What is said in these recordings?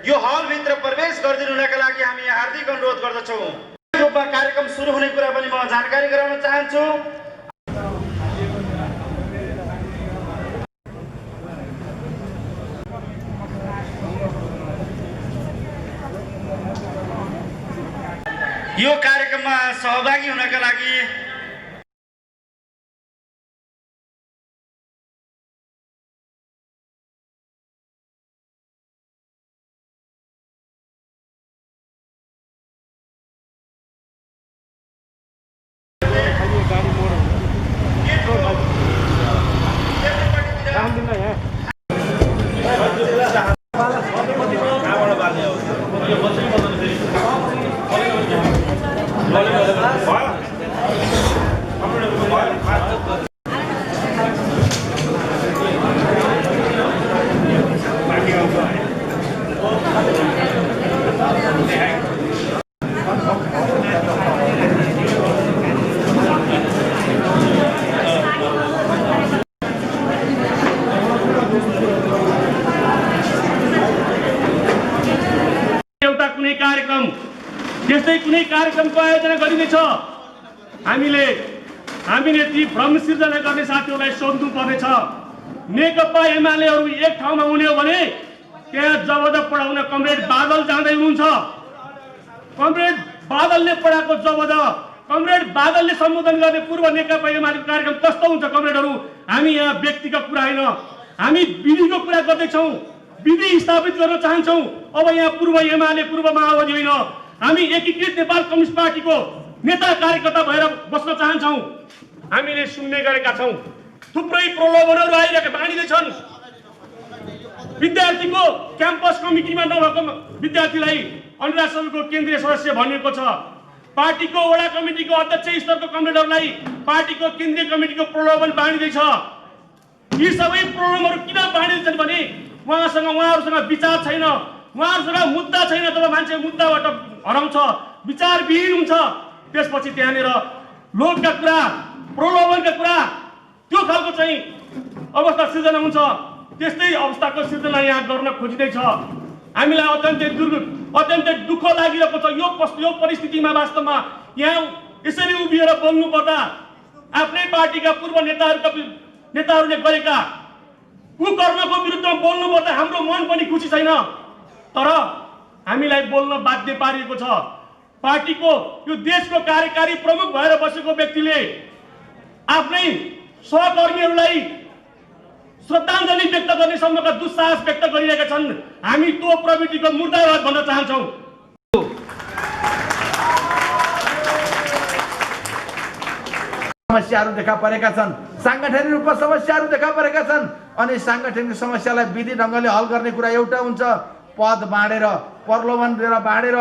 यो हलभित्र प्रवेश गरिदिनु हुनका लागि हामी हार्दिक अनुरोध गर्दछौँ। रूपमा कार्यक्रम सुरु हुने कुरा पनि म जानकारी गराउन चाहन्छु। यो कार्यक्रममा सहभागी हुनका लागि त्यस्तै कुनै कार्यक्रमको आयोजना गरिनेछ। हामीले ती भ्रम सिर्जना गर्ने साथीहरूलाई सोध्नु पर्नेछ। नेकपा एमालेहरू एक ठाउँमा हुने हो भने त्यहाँ जबद पढाउन कमरेड बादल जाँदै हुनुहुन्छ। कमरेड बादलले पढाएको जबद, कमरेड बादलले सम्बोधन गर्ने पूर्व नेकपा एमालेको कार्यक्रम कस्तो हुन्छ कमरेडहरू? हामी यहाँ व्यक्तिको कुरा होइन, हामी विधिको कुरा गर्दैछौँ। विधि स्थापित गर्न चाहन्छौँ। अब यहाँ पूर्व एमाले पूर्व माओवादी होइन, हामी एकीकृत नेपाल कम्युनिस्ट पार्टीको नेता कार्यकर्ता भएर बस्न चाहन्छौँ। हामीले सुन्ने गरेका छौँ थुप्रै प्रलोभनहरू आइरहेका बाँडिँदैछन्। विद्यार्थीको क्याम्पस कमिटीमा नभएको विद्यार्थीलाई अनुराग सभाको केन्द्रीय सदस्य भनिएको छ। पार्टीको वडा कमिटीको अध्यक्ष स्तरको कमरेडहरूलाई पार्टीको केन्द्रीय कमिटीको प्रलोभन बाँडिँदैछ। यी सबै प्रलोभनहरू किन बाँडिँदैछन् भने उहाँहरूसँग विचार छैन, उहाँहरूसँग मुद्दा छैन। तब मान्छे मुद्दाबाट हराउँछ, विचारविहीन हुन्छ। त्यसपछि त्यहाँनिर लोभका कुरा, प्रलोभनका कुरा, त्यो खालको चाहिँ अवस्था सिर्जना हुन्छ। त्यस्तै अवस्थाको सिर्जना यहाँ गर्न खोजिँदैछ। हामीलाई अत्यन्तै दुःख लागिरहेको छ। यो परिस्थितिमा वास्तवमा यहाँ यसरी उभिएर बोल्नु पर्दा आफ्नै पार्टीका पूर्व नेताहरूले गरेका कुकर्मको विरुद्धमा बोल्नु पर्दा हाम्रो मन पनि खुसी छैन। तर हामीलाई बोल्न बाध्य पारिएको छ। पार्टीको यो देशको कार्यकारी प्रमुख भएर बसेको व्यक्तिले आफ्नै सहकर्मीहरूलाई श्रद्धाञ्जली व्यक्त गर्ने सम्मका दुस्साहस व्यक्त गरिरहेका छन्। हामी त्यो प्रवृत्तिको मुर्दाबाद भन्न चाहन्छौँ। समस्याहरू देखा परेका छन्, सांगठनिक रूपमा समस्याहरू देखा परेका छन्। अनि सांगठनिक समस्यालाई विधि ढङ्गले हल गर्ने कुरा एउटा हुन्छ, पद बाँडेर, प्रलोभन दिएर बाँडेर,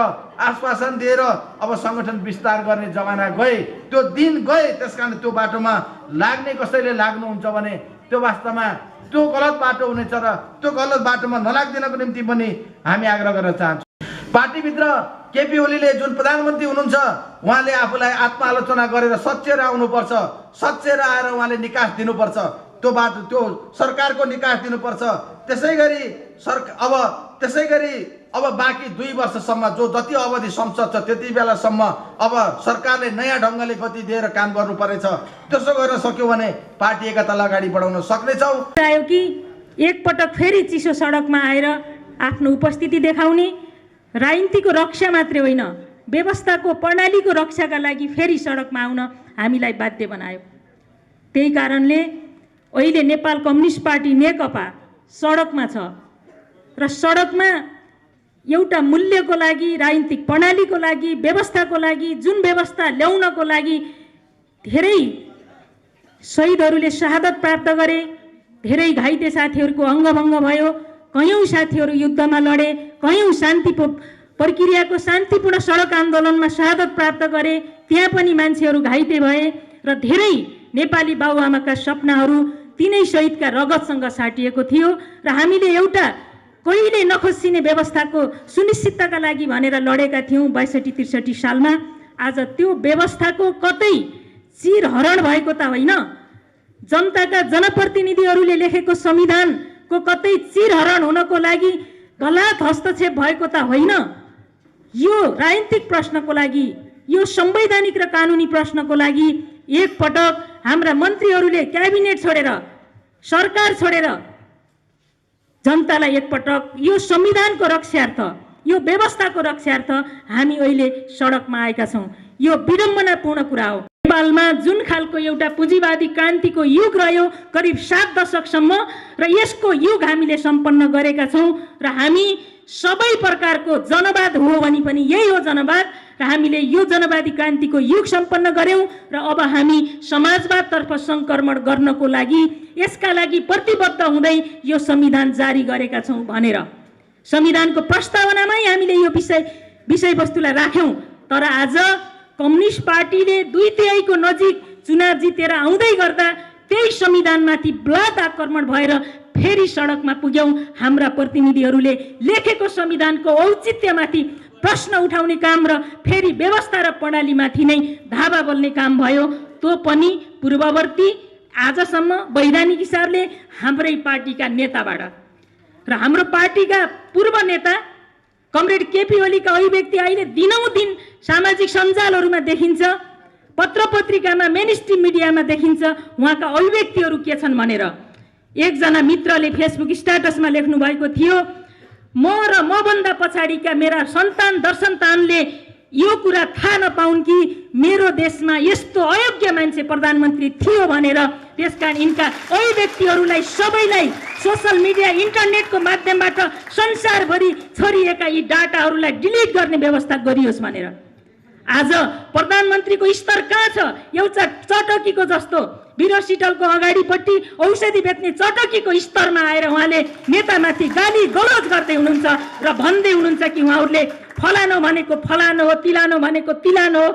आश्वासन दिएर अब संगठन विस्तार गर्ने जमाना गए, त्यो दिन गए। त्यसकारण त्यो बाटोमा लाग्ने कसैले लाग्नुहुन्छ भने त्यो वास्तवमा त्यो गलत बाटो हुनेछ र त्यो गलत बाटोमा नलागिदिनको निम्ति पनि हामी आग्रह गर्न चाहन्छौँ। पार्टीभित्र केपी ओलीले जुन प्रधानमन्त्री हुनुहुन्छ उहाँले आफूलाई आत्मालोचना गरेर सच्याएर आउनुपर्छ। सच्याएर आएर उहाँले निकास दिनुपर्छ। त्यो बाटो त्यो सरकारको निकास दिनुपर्छ। त्यसै गरी अब बाँकी 2 वर्षसम्म जो जति अवधि संसद छ त्यति बेलासम्म अब सरकारले नयाँ ढङ्गले गति दिएर काम गर्नु पर्नेछ। त्यसो गर्न सक्यो भने पार्टी एकतालाई अगाडि बढाउन सक्नेछौँ। आयो कि एकपटक फेरि चिसो सडकमा आएर आफ्नो उपस्थिति देखाउने, राजनीतिको रक्षा मात्रै होइन व्यवस्थाको प्रणालीको रक्षाका लागि फेरि सडकमा आउन हामीलाई बाध्य बनायो। त्यही कारणले अहिले नेपाल कम्युनिस्ट पार्टी नेकपा सडकमा छ र सडकमा एउटा मूल्यको लागि, राजनीतिक प्रणालीको लागि, व्यवस्थाको लागि, जुन व्यवस्था ल्याउनको लागि धेरै शहीदहरूले शहादत प्राप्त गरे, धेरै घाइते साथीहरूको अङ्गभङ्ग भयो, कयौं साथीहरू युद्धमा लडे, कयौं शान्ति प्रक्रियाको शान्तिपूर्ण सडक आन्दोलनमा शहादत प्राप्त गरे, त्यहाँ पनि मान्छेहरू घाइते भए र धेरै नेपाली बाबुआमाका सपनाहरू तिनै शहीदका रगतसँग साटिएको थियो र हामीले एउटा कहिले नखसिने व्यवस्थाको सुनिश्चितताका लागि भनेर लडेका थियौँ 62-63 सालमा। आज त्यो व्यवस्थाको कतै चिरहरण भएको त होइन, जनताका जनप्रतिनिधिहरूले लेखेको संविधानको कतै चिरहरण हुनको लागि तलाक हस्तक्षेप भएको त होइन। यो राजनीतिक प्रश्नको लागि, यो संवैधानिक र कानुनी प्रश्नको लागि एकपटक हाम्रा मन्त्रीहरूले क्याबिनेट छोडेर, सरकार छोडेर जनतालाई एकपटक यो संविधानको रक्षार्थ, यो व्यवस्थाको रक्षार्थ हामी अहिले सडकमा आएका छौँ। यो विडम्बनापूर्ण कुरा हो। नेपालमा जुन खालको एउटा पुँजीवादी क्रान्तिको युग रह्यो करिब 7 दशकसम्म, र यसको युग हामीले सम्पन्न गरेका छौँ। र हामी सबै प्रकारको जनवाद हो भने पनि यही हो जनवाद, र हामीले यो जनवादी क्रान्तिको युग सम्पन्न गर्यौँ। र अब हामी समाजवादतर्फ सङ्क्रमण गर्नको लागि, यसका लागि प्रतिबद्ध हुँदै यो संविधान जारी गरेका छौँ भनेर संविधानको प्रस्तावनामै हामीले यो विषयवस्तुलाई राख्यौँ। तर आज कम्युनिस्ट पार्टीले 2/3 नजिक चुनाव जितेर आउँदै गर्दा त्यही संविधानमाथि बलात् आक्रमण भएर फेरि सडकमा पुग्यौँ। हाम्रा प्रतिनिधिहरूले लेखेको संविधानको औचित्यमाथि प्रश्न उठाउने काम र फेरि व्यवस्था र प्रणालीमाथि नै धावा बोल्ने काम भयो। त्यो पनि पूर्ववर्ती आजसम्म वैधानिक हिसाबले हाम्रै पार्टीका नेताबाट, र हाम्रो पार्टीका पूर्व नेता कमरेड केपी ओलीका अभिव्यक्ति अहिले दिनौदिन सामाजिक सञ्जालहरूमा देखिन्छ, पत्र पत्रिकामा, मेनस्ट्रिम मिडियामा देखिन्छ उहाँका अभिव्यक्तिहरू के छन् भनेर। एकजना मित्रले फेसबुक स्ट्याटसमा लेख्नु भएको थियो, म र मभन्दा पछाडिका मेरा सन्तान दर्शनतानले यो कुरा थाहा नपाउन् कि मेरो देशमा यस्तो अयोग्य मान्छे प्रधानमन्त्री थियो भनेर। त्यसकारण यिनका अभिव्यक्तिहरूलाई सबैलाई सोसल मिडिया, इन्टरनेटको माध्यमबाट संसारभरि छरिएका यी डाटाहरूलाई डिलिट गर्ने व्यवस्था गरियोस् भनेर। आज प्रधानमन्त्रीको स्तर कहाँ छ? एउटा चटकीको जस्तो बिरोसिटलको अगाडिपट्टि औषधि बेच्ने चटकीको स्तरमा आएर उहाँले नेतामाथि गाली गलौज गर्दै हुनुहुन्छ र भन्दै हुनुहुन्छ कि उहाँहरूले फलानो भनेको फलानो हो, तिलानो भनेको तिलानो हो।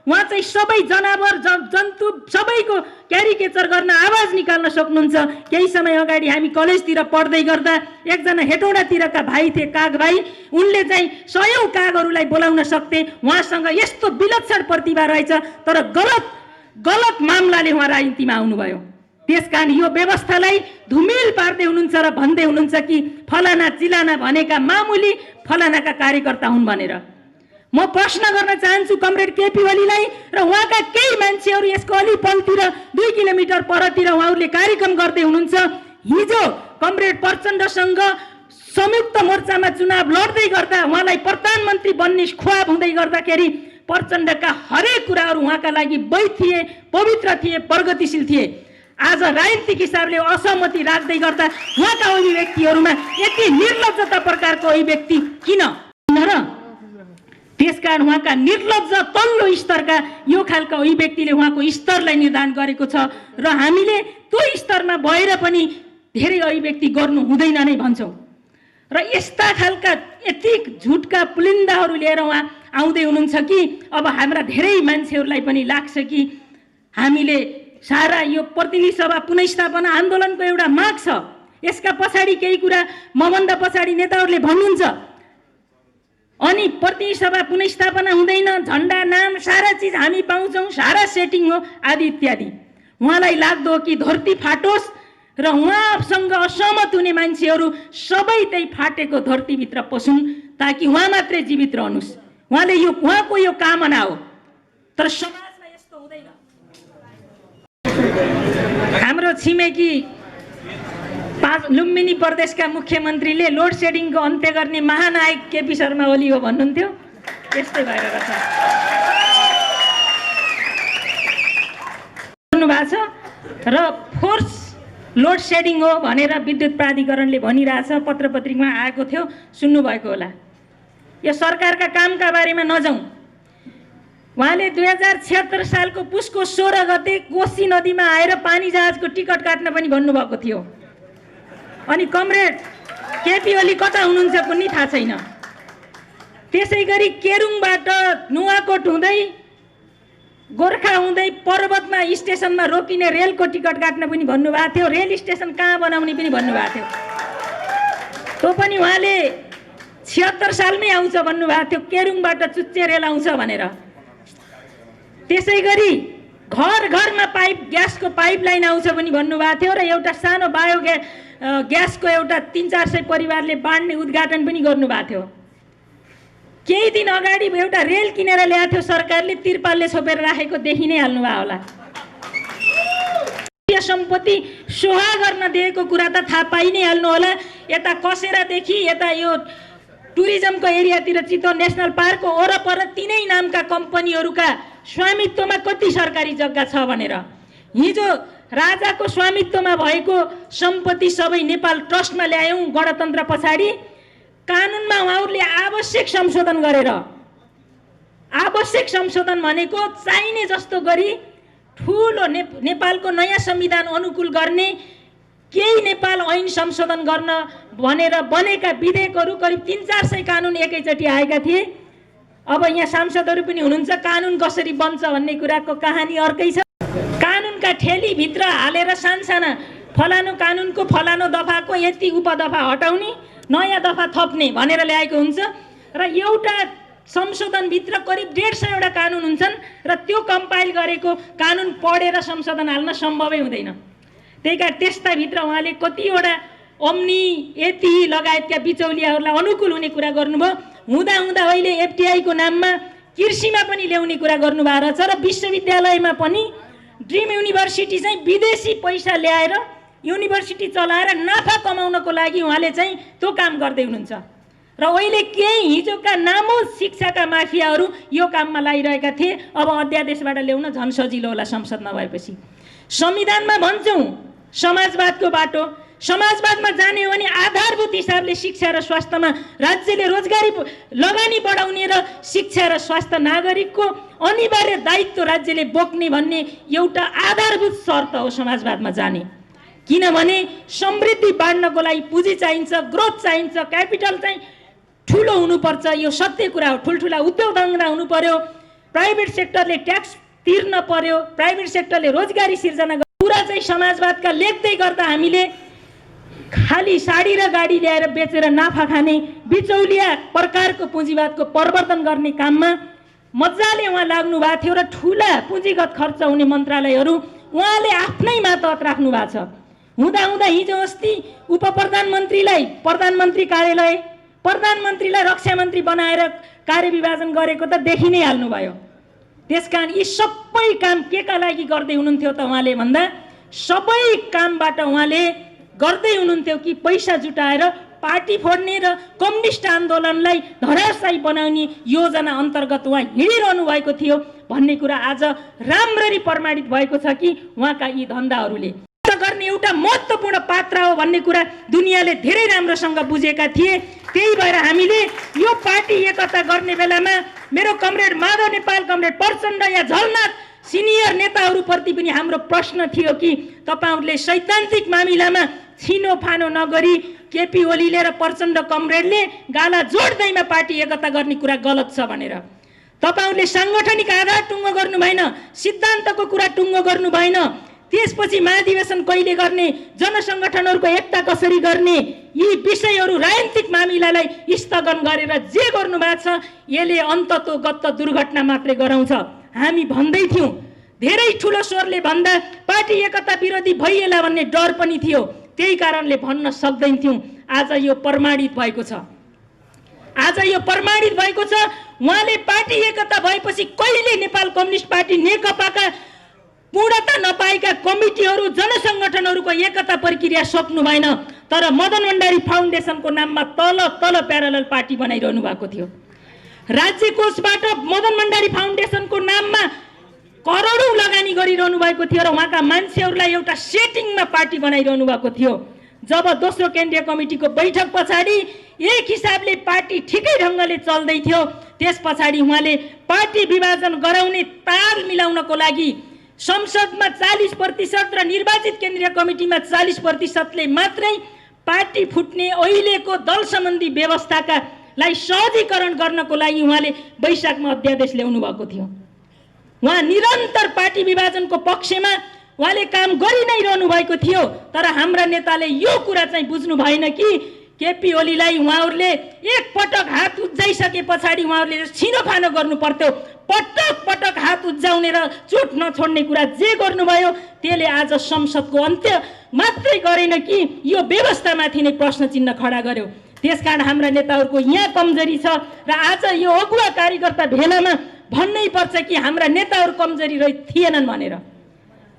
उहाँ चाहिँ सबै जनावर जन्तु सबैको क्यारिकेचर गर्न आवाज निकाल्न सक्नुहुन्छ। केही समय अगाडि हामी कलेजतिर पढ्दै गर्दा एकजना हेटौडातिरका भाइ थिए, काग भाइ, उनले चाहिँ 100औं कागहरूलाई बोलाउन सक्थे। उहाँसँग यस्तो विलक्षण प्रतिभा रहेछ, तर गलत मामलाले उहाँ राजनीतिमा आउनुभयो। त्यसकारण यो व्यवस्थालाई धुमिल पार्दै हुनुहुन्छ र भन्दै हुनुहुन्छ कि फलाना चिलाना भनेका मामुली फलानाका कार्यकर्ता हुन् भनेर। म प्रश्न गर्न चाहन्छु कमरेड केपी ओलीलाई र उहाँका केही मान्छेहरू यसको अलि पलतिर 2 किलोमिटर परतिर उहाँहरूले कार्यक्रम गर्दै हुनुहुन्छ। हिजो कमरेड प्रचण्डसँग संयुक्त मोर्चामा चुनाव लड्दै गर्दा उहाँलाई प्रधानमन्त्री बन्ने ख्वाब हुँदै गर्दाखेरि प्रचण्डका हरेक कुराहरू उहाँका लागि वैध थिए, पवित्र थिए, प्रगतिशील थिए। आज राजनीतिक हिसाबले असहमति राख्दै गर्दा उहाँका अभिव्यक्तिहरूमा यति निर्लज्जता प्रकारको अभिव्यक्ति किन र? त्यसकारण उहाँका निर्लज्ज तल्लो स्तरका यो खालका अभिव्यक्तिले उहाँको स्तरलाई निर्धारण गरेको छ र हामीले त्यो स्तरमा भएर पनि धेरै अभिव्यक्ति गर्नु हुँदैन नै भन्छौँ। र यस्ता खालका यति झुटका पुलिन्दाहरू लिएर उहाँ आउँदै हुनुहुन्छ कि अब हाम्रा धेरै मान्छेहरूलाई पनि लाग्छ कि हामीले सारा यो प्रतिनिधि सभा पुनर्स्थापना आन्दोलनको एउटा माग छ, यसका पछाडि केही कुरा मभन्दा पछाडि नेताहरूले भन्नुहुन्छ। अनि प्रतिनिधि सभा पुनर्स्थापना हुँदैन, झन्डा नाम सारा चिज हामी पाउँछौँ, सारा सेटिङ हो आदि इत्यादि। उहाँलाई लाग्दो कि धरती फाटोस् र उहाँसँग असहमत हुने मान्छेहरू सबै त्यही फाटेको धरतीभित्र पसुन् ताकि उहाँ मात्रै जीवित रहनुहोस्। उहाँले यो उहाँको यो कामना हो, तर समाजमा यस्तो हुँदैन। हाम्रो छिमेकी लुम्बिनी प्रदेशका मुख्यमन्त्रीले लोड सेडिङको अन्त्य गर्ने महानायक केपी शर्मा ओली हो भन्नुहुन्थ्यो। यस्तै भएर रहेछ भन्नुभएको छ। र फोर्स लोड सेडिङ हो भनेर विद्युत प्राधिकरणले भनिरहेछ, पत्र पत्रिकामा आएको थियो, सुन्नुभएको होला। यो सरकारका कामका बारेमा नजाउँ। उहाँले 2076 सालको पुसको 16 गते कोशी नदीमा आएर पानी जहाजको टिकट काट्न पनि भन्नुभएको थियो। अनि कमरेड केपी ओली कता हुनुहुन्छ पनि थाहा छैन। त्यसै गरी केरुङबाट नुवाकोट हुँदै गोर्खा हुँदै पर्वतमा स्टेसनमा रोकिने रेलको टिकट काट्न पनि भन्नुभएको थियो। रेल स्टेसन कहाँ बनाउने पनि भन्नुभएको थियो। त्यो पनि उहाँले 76 सालमै आउँछ भन्नुभएको थियो, केरुङबाट चुच्चे रेल आउँछ भनेर। त्यसै गरी घर घरमा ग्यासको पाइपलाइन आउँछ पनि भन्नुभएको थियो र एउटा सानो ग्यासको एउटा 300-400 परिवारले बाँड्ने उद्घाटन पनि गर्नुभएको थियो। केही दिन अगाडि एउटा रेल किनेर ल्याएको थियो सरकारले, तिरपालले छोपेर राखेको देखि नै हाल्नुभयो होला। सम्पत्ति सोहा गर्न दिएको कुरा त थाहा पाइ नै हाल्नु होला। यता कसेरादेखि यता यो टुरिज्मको एरियातिर चितवन नेसनल पार्कको वरपर तिनै नामका कम्पनीहरूका स्वामित्वमा कति सरकारी जग्गा छ भनेर। हिजो राजाको स्वामित्वमा भएको सम्पत्ति सबै नेपाल ट्रस्टमा ल्यायौँ गणतन्त्र पछाडि। कानुनमा उहाँहरूले आवश्यक संशोधन गरेर, आवश्यक संशोधन भनेको चाहिने जस्तो गरी ठुलो नेपालको नयाँ संविधान अनुकूल गर्ने केही नेपाल ऐन संशोधन गर्न भनेर बनेका विधेयकहरू करिब 300-400 कानुन एकैचोटि आएका थिए। अब यहाँ सांसदहरू पनि हुनुहुन्छ, कानुन कसरी बन्छ भन्ने कुराको कहानी अर्कै छ। कानुनका ठेलीभित्र हालेर सानसाना फलानु कानुनको फलानु दफाको यति उपदफा हटाउने, नयाँ दफा थप्ने भनेर ल्याएको हुन्छ र एउटा संशोधनभित्र करिब 150 कानुन हुन्छन् र त्यो कम्पाइल गरेको कानुन पढेर संशोधन हाल्न सम्भवै हुँदैन। त्यही कारण त्यस्ताभित्र उहाँले कतिवटा ओम्नी यति लगायतका बिचौलियाहरूलाई अनुकूल हुने कुरा गर्नुभयो। हुँदा अहिले एफटिआईको नाममा कृषिमा पनि ल्याउने कुरा गर्नुभएको रहेछ र विश्वविद्यालयमा पनि ड्रिम युनिभर्सिटी चाहिँ विदेशी पैसा ल्याएर युनिभर्सिटी चलाएर नाफा कमाउनको लागि उहाँले चाहिँ त्यो काम गर्दै हुनुहुन्छ र अहिले केही हिजोका नामोज शिक्षाका माफियाहरू यो काममा लागिरहेका थिए। अब अध्यादेशबाट ल्याउन झन् सजिलो होला संसद नभएपछि। संविधानमा भन्छौँ समाजवादको बाटो, समाजवादमा जाने हो भने आधारभूत हिसाबले शिक्षा र स्वास्थ्यमा राज्यले रोजगारी लगानी बढाउने र शिक्षा र स्वास्थ्य नागरिकको अनिवार्य दायित्व राज्यले बोक्ने भन्ने एउटा आधारभूत शर्त हो समाजवादमा जाने। किनभने समृद्धि बाँड्नको लागि पुँजी चाहिन्छ, ग्रोथ चाहिन्छ, क्यापिटल चाहिँ ठुलो हुनुपर्छ, यो सत्य कुरा हो। ठुल्ठुला उद्योग धन्दा हुनु पर्यो, प्राइभेट सेक्टरले ट्याक्स तिर्न पर्यो, प्राइभेट सेक्टरले रोजगारी सिर्जना गर्नु। कुरा चाहिँ समाजवादका लेख्दै गर्दा हामीले खाली साडी र गाडी ल्याएर बेचेर नाफा खाने बिचौलिया प्रकारको पुँजीवादको प्रवर्तन गर्ने काममा मजाले उहाँ लाग्नु भएको थियो र ठुला पुँजीगत खर्च हुने मन्त्रालयहरू उहाँले आफ्नै मातहत राख्नु भएको छ। हुँदा हिजो अस्ति उप प्रधानमन्त्रीलाई प्रधानमन्त्री कार्यालय, प्रधानमन्त्रीलाई रक्षा मन्त्री बनाएर कार्यविभाजन गरेको त देखि नै हाल्नुभयो। त्यसकारण यी सबै काम केका लागि गर्दै हुनुहुन्थ्यो त उहाँले भन्दा सबै कामबाट उहाँले गर्दै हुनुहुन्थ्यो कि पैसा जुटाएर पार्टी फोड्ने र कम्युनिस्ट आन्दोलनलाई धराशायी बनाउने योजना अन्तर्गत उहाँ हिँडिरहनु भएको थियो भन्ने कुरा आज राम्ररी प्रमाणित भएको छ कि उहाँका यी धन्दाहरूले गर्ने एउटा महत्त्वपूर्ण पात्र हो भन्ने कुरा दुनियाँले धेरै राम्रोसँग बुझेका थिए। त्यही भएर हामीले यो पार्टी एकता गर्ने बेलामा मेरो कमरेड माधव नेपाल, कमरेड प्रचण्ड या झलनाथ सिनियर नेताहरूप्रति पनि हाम्रो प्रश्न थियो कि तपाईहरूले सैद्धान्तिक मामिलामा छिनोफानो नगरी केपी ओलीले र प्रचण्ड कमरेडले गाला जोड्दैमा पार्टी एकता गर्ने कुरा गलत छ भनेर। तपाईहरूले साङ्गठनिक आधार टुङ्गो गर्नु भएन, सिद्धान्तको कुरा टुङ्गो गर्नु भएन। त्यसपछि महाधिवेशन कहिले गर्ने, जनसङ्गठनहरूको एकता कसरी गर्ने, यी विषयहरू राजनीतिक मामिलालाई स्थगन गरेर जे गर्नु भएको छ यसले अन्ततोगत दुर्घटना मात्रै गराउँछ। हामी भन्दै थियौँ, धेरै ठुलो स्वरले भन्दा पार्टी एकता विरोधी भइएला भन्ने डर पनि थियो, त्यही कारणले भन्न सक्दैनथ्यौँ। आज यो प्रमाणित भएको छ, आज यो प्रमाणित भएको छ। उहाँले पार्टी एकता भएपछि कहिले नेपाल कम्युनिस्ट पार्टी नेकपाका पूर्णता नपाएका कमिटीहरू जनसङ्गठनहरूको एकता प्रक्रिया सक्नु भएन। तर मदन भण्डारी फाउन्डेसनको नाममा तल तल प्यारलल पार्टी बनाइरहनु भएको थियो। राज्य कोषबाट मदन भण्डारी फाउन्डेसनको नाममा करोडौँ लगानी गरिरहनु भएको थियो र उहाँका मान्छेहरूलाई एउटा सेटिङमा पार्टी बनाइरहनु भएको थियो। जब दोस्रो केन्द्रीय कमिटीको बैठक पछाडि एक हिसाबले पार्टी ठिकै ढङ्गले चल्दै थियो, त्यस पछाडि उहाँले पार्टी विभाजन गराउने ताल मिलाउनको लागि संसदमा 40% र निर्वाचित केन्द्रीय कमिटीमा 40%ले मात्रै पार्टी फुट्ने अहिलेको दल सम्बन्धी व्यवस्थाका लाई सहजीकरण गर्नको लागि उहाँले वैशाखमा अध्यादेश ल्याउनु भएको थियो। उहाँ निरन्तर पार्टी विभाजनको पक्षमा उहाँले काम गरि नै रहनु भएको थियो। तर हाम्रा नेताले यो कुरा चाहिँ बुझ्नु भएन कि केपी ओलीलाई उहाँहरूले एक पटक हात उज्जाइसके पछाडि उहाँहरूले छिनोफानो गर्नु पर्थ्यो। पटक पटक हात उज्जाउने र चुट नछोड्ने कुरा जे गर्नुभयो त्यसले आज संसदको अन्त्य मात्रै गरेन कि यो व्यवस्थामाथि नै प्रश्न चिन्ह खडा गर्यो। त्यसकारण हाम्रा नेताहरूको यहाँ कमजोरी छ र आज यो अगुवा कार्यकर्ता भेलामा भन्नै पर्छ कि हाम्रा नेताहरू कमजोरी रहित थिएनन् भनेर।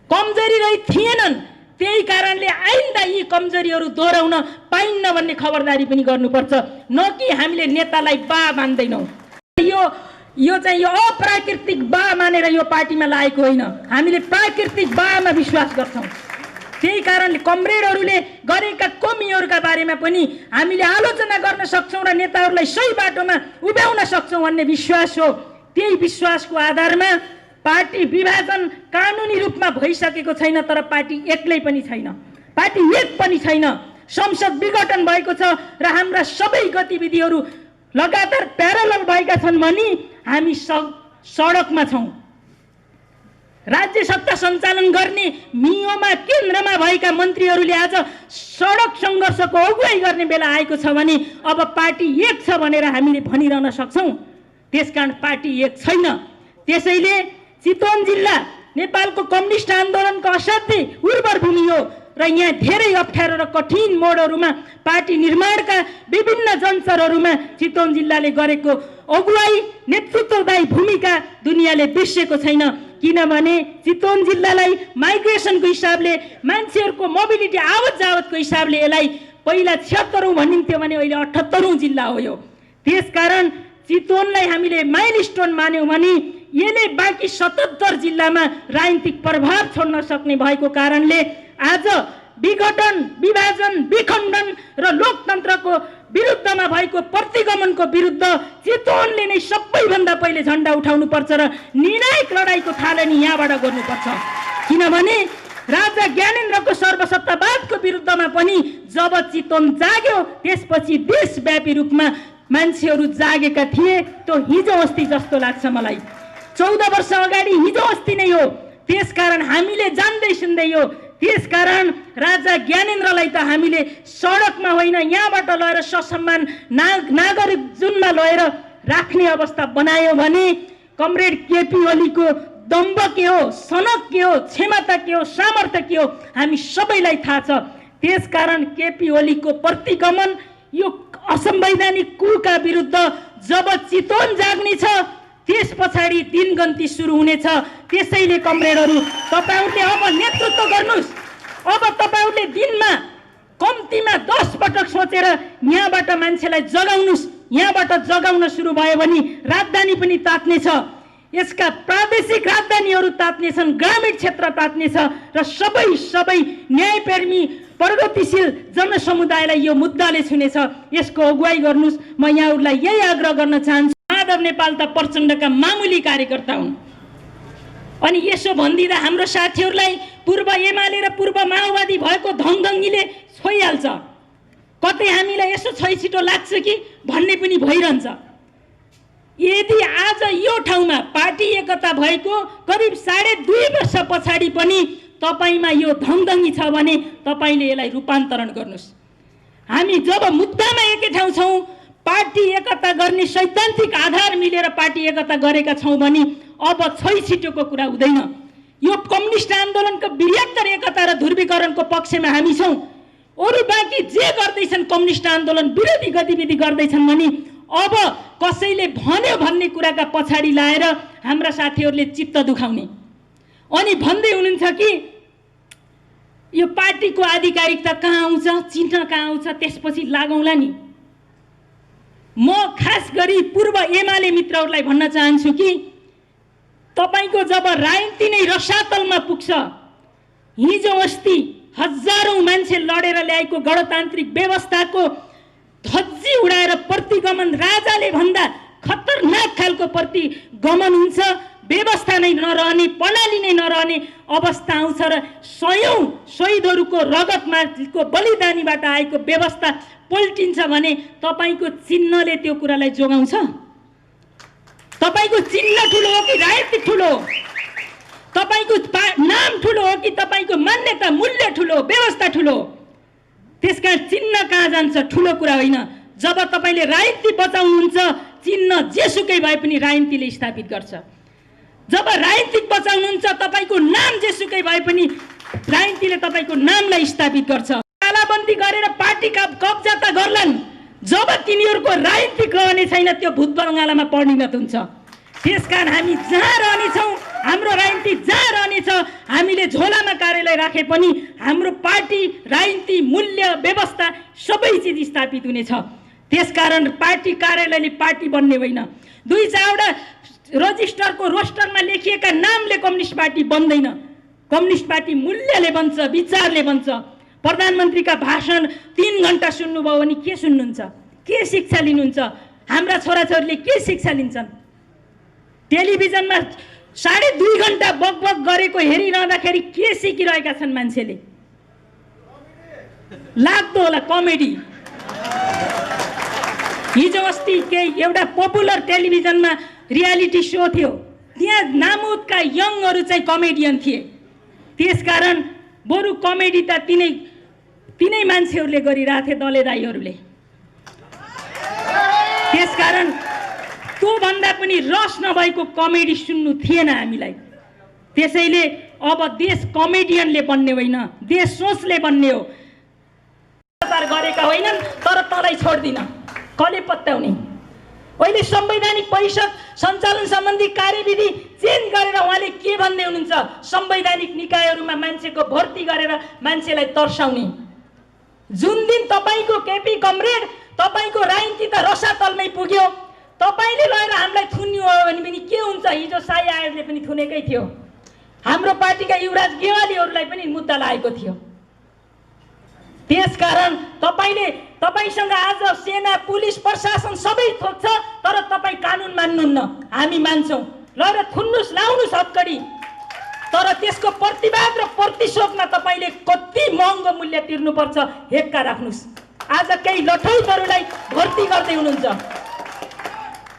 कमजोरी रहित थिएनन्, त्यही कारणले आइन्दा यी कमजोरीहरू दोहोऱ्याउन पाइन्न भन्ने खबरदारी पनि गर्नुपर्छ, न कि हामीले नेतालाई बा मान्दैनौँ। यो चाहिँ यो अप्राकृतिक बा मानेर यो पार्टीमा लागेको होइन, हामीले प्राकृतिक बामा विश्वास गर्छौँ। त्यही कारणले कमरेडहरूले गरेका कमीहरूका बारेमा पनि हामीले आलोचना गर्न सक्छौँ र नेताहरूलाई सही बाटोमा उभ्याउन सक्छौँ भन्ने विश्वास हो। त्यही विश्वासको आधारमा पार्टी विभाजन कानुनी रूपमा भइसकेको छैन, तर पार्टी एक्लै पनि छैन, पार्टी एक पनि छैन। संसद विघटन भएको छ र हाम्रा सबै गतिविधिहरू लगातार प्यारलल भएका छन् भनी हामी सडकमा छौँ। राज्य सत्ता सञ्चालन गर्ने मियोमा केन्द्रमा भएका मन्त्रीहरूले आज सडक सङ्घर्षको अगुवाई गर्ने बेला आएको छ भने अब पार्टी एक छ भनेर हामीले भनिरहन सक्छौँ। त्यसकारण पार्टी एक छैन। त्यसैले चितवन जिल्ला नेपालको कम्युनिस्ट आन्दोलनको असाध्यै उर्वर भूमि हो र यहाँ धेरै अप्ठ्यारो र कठिन मोडहरूमा पार्टी निर्माणका विभिन्न जन्चरहरूमा चितवन जिल्लाले गरेको अगुवाई नेतृत्वदायी भूमिका दुनियाँले बिर्सेको छैन। किनभने चितवन जिल्लालाई माइग्रेसनको हिसाबले मान्छेहरूको मोबिलिटी आवत जावतको हिसाबले यसलाई पहिला 76औं भनिन्थ्यो भने अहिले 78औं जिल्ला हो यो। त्यसकारण चितवनलाई हामीले माइलस्टोन मान्यौँ भने यसले बाँकी 77 जिल्लामा राजनीतिक प्रभाव छोड्न सक्ने भएको कारणले आज विघटन, विभाजन, विखण्डन र लोकतन्त्रको विरुद्धमा भएको प्रतिगमनको विरुद्ध चितवनले नै सबैभन्दा पहिले झन्डा उठाउनुपर्छ र निर्णायक लडाईँको थालनी यहाँबाट गर्नुपर्छ। किनभने राजा ज्ञानेन्द्रको सर्वसत्तावादको विरुद्धमा पनि जब चितवन जाग्यो त्यसपछि देशव्यापी रूपमा मान्छेहरू जागेका थिए। त्यो हिजो अस्ति जस्तो लाग्छ मलाई, 14 वर्ष अगाडि हिजो अस्ति नै हो। त्यसकारण हामीले जान्दै सुन्दै हो। त्यसकारण राजा ज्ञानेन्द्रलाई त हामीले सडकमा होइन यहाँबाट लगेर ससम्मान नागरिक जुनमा लगेर राख्ने अवस्था बनायो भने कमरेड केपी ओलीको दम्ब के हो, सनक के हो, क्षमता के हो, सामर्थ्य के हो हामी सबैलाई थाहा छ। त्यसकारण केपी ओलीको प्रतिगमन यो असंवैधानिक कुका विरुद्ध जब चितवन जाग्ने छ त्यस पछाडि दिनगन्ती सुरु हुनेछ। त्यसैले कमरेडहरू तपाईहरुले अब नेतृत्व गर्नुस्। अब तपाईहरुले दिनमा कम्तीमा 10 पटक सोचेर यहाँबाट मान्छेलाई जगाउनुस्। यहाँबाट जगाउन सुरु भयो भने राजधानी पनि तात्नेछ, यसका प्रादेशिक राजधानीहरू तात्नेछन्, ग्रामीण क्षेत्र तात्नेछ र सबै न्यायप्रेमी प्रगतिशील जनसमुदायलाई यो मुद्दाले छुनेछ। यसको अगुवाई गर्नुस्। म यहाँहरूलाई यही आग्रह गर्न चाहन्छु। माधव नेपाल त प्रचण्डका मामुली कार्यकर्ता हुन् अनि यसो भन्दिदा हाम्रो साथीहरूलाई पूर्व एमाले र पूर्व माओवादी भएको धङधङ्गीले छोइहाल्छ। कतै हामीलाई यसो छैछिटो लाग्छ कि भन्ने पनि भइरहन्छ। यदि आज यो ठाउँमा पार्टी एकता भएको करिब 2.5 वर्ष पछाडि पनि तपाईमा यो धङधङ्गी छ भने तपाईले यसलाई रूपान्तरण गर्नुस्। हामी जब मुद्दामा एकै ठाउँ छौँ, पार्टी एकता गर्ने सैद्धान्तिक आधार मिलेर पार्टी एकता गरेका छौँ भने अब छैछिटोको कुरा हुँदैन। यो कम्युनिस्ट आन्दोलनको बृहत्तर एकता र ध्रुवीकरणको पक्षमा हामी छौँ। अरू बाँकी जे गर्दैछन् कम्युनिस्ट आन्दोलन विरोधी गतिविधि गर्दैछन् भने अब कसैले भन्यो भन्ने कुराका पछाडि लाएर हाम्रा साथीहरूले चित्त दुखाउने अनि भन्दै हुनुहुन्छ कि यो पार्टीको आधिकारिकता कहाँ आउँछ, चिन्ह कहाँ आउँछ, त्यसपछि लागौँला नि। म खास गरी पूर्व एमाले मित्रहरूलाई भन्न चाहन्छु कि तपाईको जब राजनीति नै रसातलमा पुग्छ, हिजो अस्ति हजारौं मान्छे लडेर ल्याएको गणतान्त्रिक व्यवस्थाको धज्जी उडाएर प्रतिगमन राजाले भन्दा खतरनाक खालको प्रतिगमन हुन्छ, व्यवस्था नै नरहने, प्रणाली नै नरहने अवस्था आउँछ र सयौं शहीदहरूको रगतमाको बलिदानीबाट आएको व्यवस्था पल्टिन्छ भने तपाईको चिन्हले त्यो कुरालाई जोगाउँछ? तपाईको चिन्ह ठुलो हो कि राजनीति ठुलो हो? तपाईको नाम ठुलो हो कि तपाईको मान्यता मूल्य ठुलो, व्यवस्था ठुलो? त्यसका चिन्ह कहाँ जान्छ ठुलो कुरा होइन। जब तपाईले राजनीति बचाउनुहुन्छ, चिन्ह जेसुकै भए पनि राजनीतिले स्थापित गर्छ। जब राजनीतिक बचाउनुहुन्छ तपाईँको नाम जेसुकै भए पनि राजनीतिले तपाईँको नामलाई स्थापित गर्छ। तालाबन्दी गरेर पार्टी कब्जा त गर्लान्, जब तिनीहरूको राजनीतिक रहने छैन त्यो भूत बङ्गालामा परिणत हुन्छ। त्यसकारण हामी जहाँ रहनेछौँ, हाम्रो राजनीति जहाँ रहनेछ, हामीले झोलामा कार्यालय राखे पनि हाम्रो पार्टी राजनीति मूल्य व्यवस्था सबै चिज स्थापित हुनेछ। त्यसकारण पार्टी कार्यालयले पार्टी बन्ने होइन। 2-4वटा रजिस्टरको रोस्टरमा लेखिएका नामले कम्युनिस्ट पार्टी बन्दैन। कम्युनिस्ट पार्टी मूल्यले बन्छ, विचारले बन्छ। प्रधानमन्त्रीका भाषण 3 घण्टा सुन्नुभयो भने के सुन्नुहुन्छ, के शिक्षा लिनुहुन्छ? हाम्रा छोराछोरीले के शिक्षा लिन्छन्? टेलिभिजनमा 2.5 घण्टा बकबक गरेको हेरिरहँदाखेरि के सिकिरहेका छन् मान्छेले? लाग्दो होला कमेडी। हिजो अस्ति एउटा पपुलर टेलिभिजनमा रियालिटी सो थियो, त्यहाँ नामुदका यङहरू चाहिँ कमेडियन थिए। त्यसकारण बरु कमेडी त तिनै मान्छेहरूले गरिरहेथे, दले दाईहरूले। त्यसकारण त्यो भन्दा पनि रस नभएको कमेडी सुन्नु थिएन हामीलाई। त्यसैले अब देश कमेडियनले बन्ने होइन, देश सोचले बन्ने हो। गरेका होइनन् तर तँलाई छोड्दिन, कसले पत्याउने? अहिले संवैधानिक परिषद सञ्चालन सम्बन्धी कार्यविधि चेन्ज गरेर उहाँले के भन्दै हुनुहुन्छ? संवैधानिक निकायहरूमा मान्छेको भर्ती गरेर मान्छेलाई तर्साउने। जुन दिन तपाईँको केपी कमरेड, तपाईँको राजनीति त रसातलमै पुग्यो, तपाईँले लगेर हामीलाई थुन्नु हो भने पनि के हुन्छ? हिजो साई आयोगले पनि थुनेकै थियो, हाम्रो पार्टीका युवराज गेवालीहरूलाई पनि मुद्दा लागेको थियो। त्यसकारण तपाईँसँग आज सेना, पुलिस, प्रशासन सबै थोक छ, तर तपाईँ कानुन मान्नुहुन्न। हामी मान्छौँ, लगेर थुन्नुहोस्, लाउनुहोस् हक्कडी। तर त्यसको प्रतिवाद र प्रतिशोधमा तपाईँले कति महँगो मूल्य तिर्नुपर्छ हेक्का राख्नुहोस्। आज केही लठैतहरूलाई भर्ती गर्दै हुनुहुन्छ।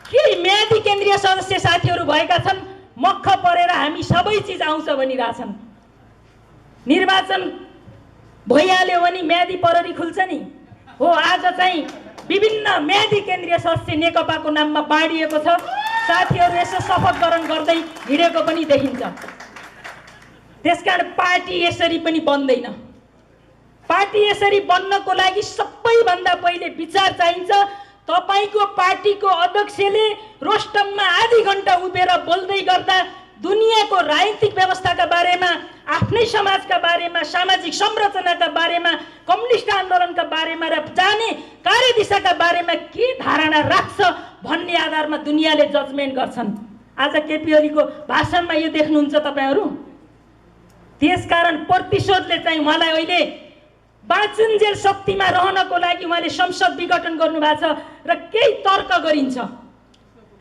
केही म्यादी केन्द्रीय सदस्य साथीहरू भएका छन्, मक्ख परेर हामी सबै चिज आउँछ भनिरहेछन्। निर्वाचन भइहाल्यो भने म्यादी पररी खुल्छ नि हो। आज चाहिँ विभिन्न म्यादी केन्द्रीय सदस्य नेकपाको नाममा बाँडिएको छ। साथीहरू यसो शपथ ग्रहण गर्दै हिँडेको पनि देखिन्छ। त्यसकारण पार्टी यसरी पनि बन्दैन। पार्टी यसरी बन्नको लागि सबैभन्दा पहिले विचार चाहिन्छ। तपाईको पार्टीको अध्यक्षले रोस्टममा आधी घण्टा उभिएर बोल्दै गर्दा दुनियाँको राजनीतिक व्यवस्थाका बारेमा, आफ्नै समाजका बारेमा, सामाजिक संरचनाका बारेमा, कम्युनिस्ट आन्दोलनका बारेमा र जाने कार्यदिशाका बारेमा के धारणा राख्छ भन्ने आधारमा दुनियाँले जजमेन्ट गर्छन्। आज केपी ओलीको भाषणमा यो देख्नुहुन्छ तपाईहरू। त्यसकारण प्रतिशोधले चाहिँ उहाँलाई अहिले बाँचुन्जेल शक्तिमा रहनको लागि उहाँले संसद विघटन गर्नुभएको छ र केही तर्क गरिन्छ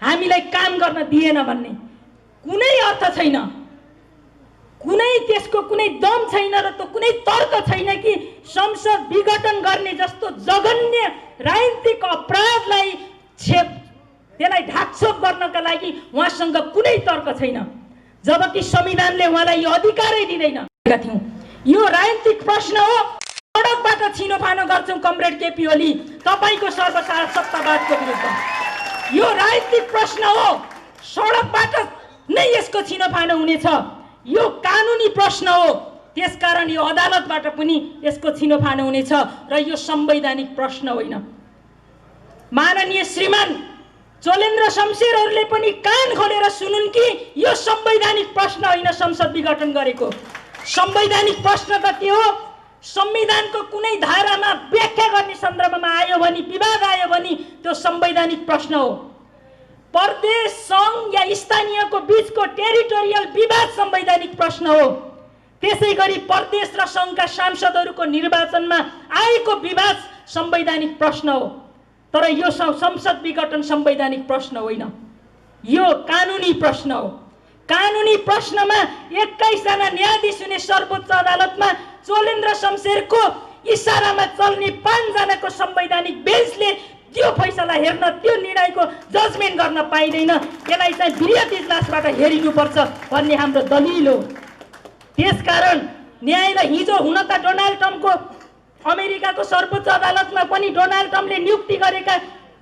हामीलाई काम गर्न दिएन भन्ने। कुनै अर्थ छैन, कुनै त्यसको कुनै दम छैन र त्यो कुनै तर्क छैन कि संसद विघटन गर्ने जस्तो जघन्य राजनीतिक अपराधलाई त्यसलाई ढाकछोप गर्नका लागि उहाँसँग कुनै तर्क छैन। जबकि संविधानले उहाँलाई यो अधिकारै दिँदैन। यो राजनीतिक प्रश्न हो। सडकबाट छिनोफानो गर्छौँ कमरेड केपी ओली तपाईँको सर्वसाधारण सत्तावादको विरुद्ध। यो राजनीतिक प्रश्न हो। सडकबाट नै यसको छिनोफानो हुनेछ। यो कानुनी प्रश्न हो। त्यसकारण यो अदालतबाट पनि यसको छिनोफानो हुनेछ र यो संवैधानिक प्रश्न होइन। माननीय श्रीमान चोलेन्द्र शमशेरहरूले पनि कान खोलेर सुनुन् कि यो संवैधानिक प्रश्न होइन। संसद विघटन गरेको संवैधानिक प्रश्न त त्यो हो, संविधानको कुनै धारामा व्याख्या गर्ने सन्दर्भमा आयो भने, विवाद आयो भने त्यो संवैधानिक प्रश्न हो। प्रदेश, सङ्घ या स्थानीयको बीचको टेरिटोरियल विवाद संवैधानिक प्रश्न हो। त्यसै गरी प्रदेश र सङ्घका सांसदहरूको निर्वाचनमा आएको विवाद संवैधानिक प्रश्न हो। तर यो संसद विघटन संवैधानिक प्रश्न होइन, यो कानुनी प्रश्न हो। कानुनी प्रश्नमा 21 जना न्यायाधीश हुने सर्वोच्च अदालतमा चोलेन्द्र शमशेरको इसारामा चल्ने 5 जनाको संवैधानिक बेन्चले त्यो फैसला हेर्न, त्यो निर्णयको जजमेन्ट गर्न पाइँदैन। यसलाई चाहिँ वृहत इजलासबाट हेरिनुपर्छ भन्ने हाम्रो दलिल हो। त्यसकारण न्यायलाई हिजो हुन त डोनाल्ड ट्रम्पको अमेरिकाको सर्वोच्च अदालतमा पनि डोनाल्ड ट्रम्पले नियुक्ति गरेका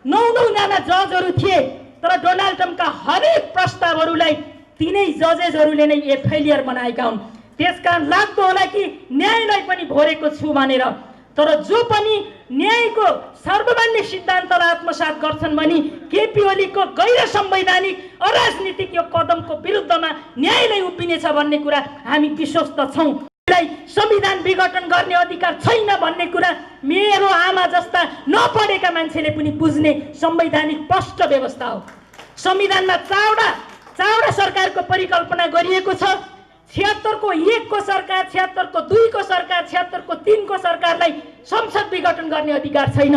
9 जना जजहरू थिए। तर डोनाल्ड ट्रम्पका हरेक प्रस्तावहरूलाई तिनै जजेसहरूले नै फेलियर बनाएका हुन्। त्यसकारण लाग्दो होला कि न्यायलाई पनि भोरेको छु भनेर, तर जो पनि न्यायको सर्वमान्य सिद्धान्तलाई आत्मसात गर्छन् भने केपी ओलीको गैर संवैधानिक अराजनीतिक यो कदमको विरुद्धमा न्यायलाई उभिनेछ भन्ने कुरा हामी विश्वस्त छौँ। संविधान विघटन गर्ने अधिकार छैन भन्ने कुरा मेरो आमा जस्ता नपढेका मान्छेले पनि बुझ्ने संवैधानिक प्रष्ट व्यवस्था हो। संविधानमा चारवटा सरकारको परिकल्पना गरिएको छ। 76 को 1 को सरकार, 76 को 2 को सरकार, 76 को 3 को सरकारलाई संसद विघटन गर्ने अधिकार छैन।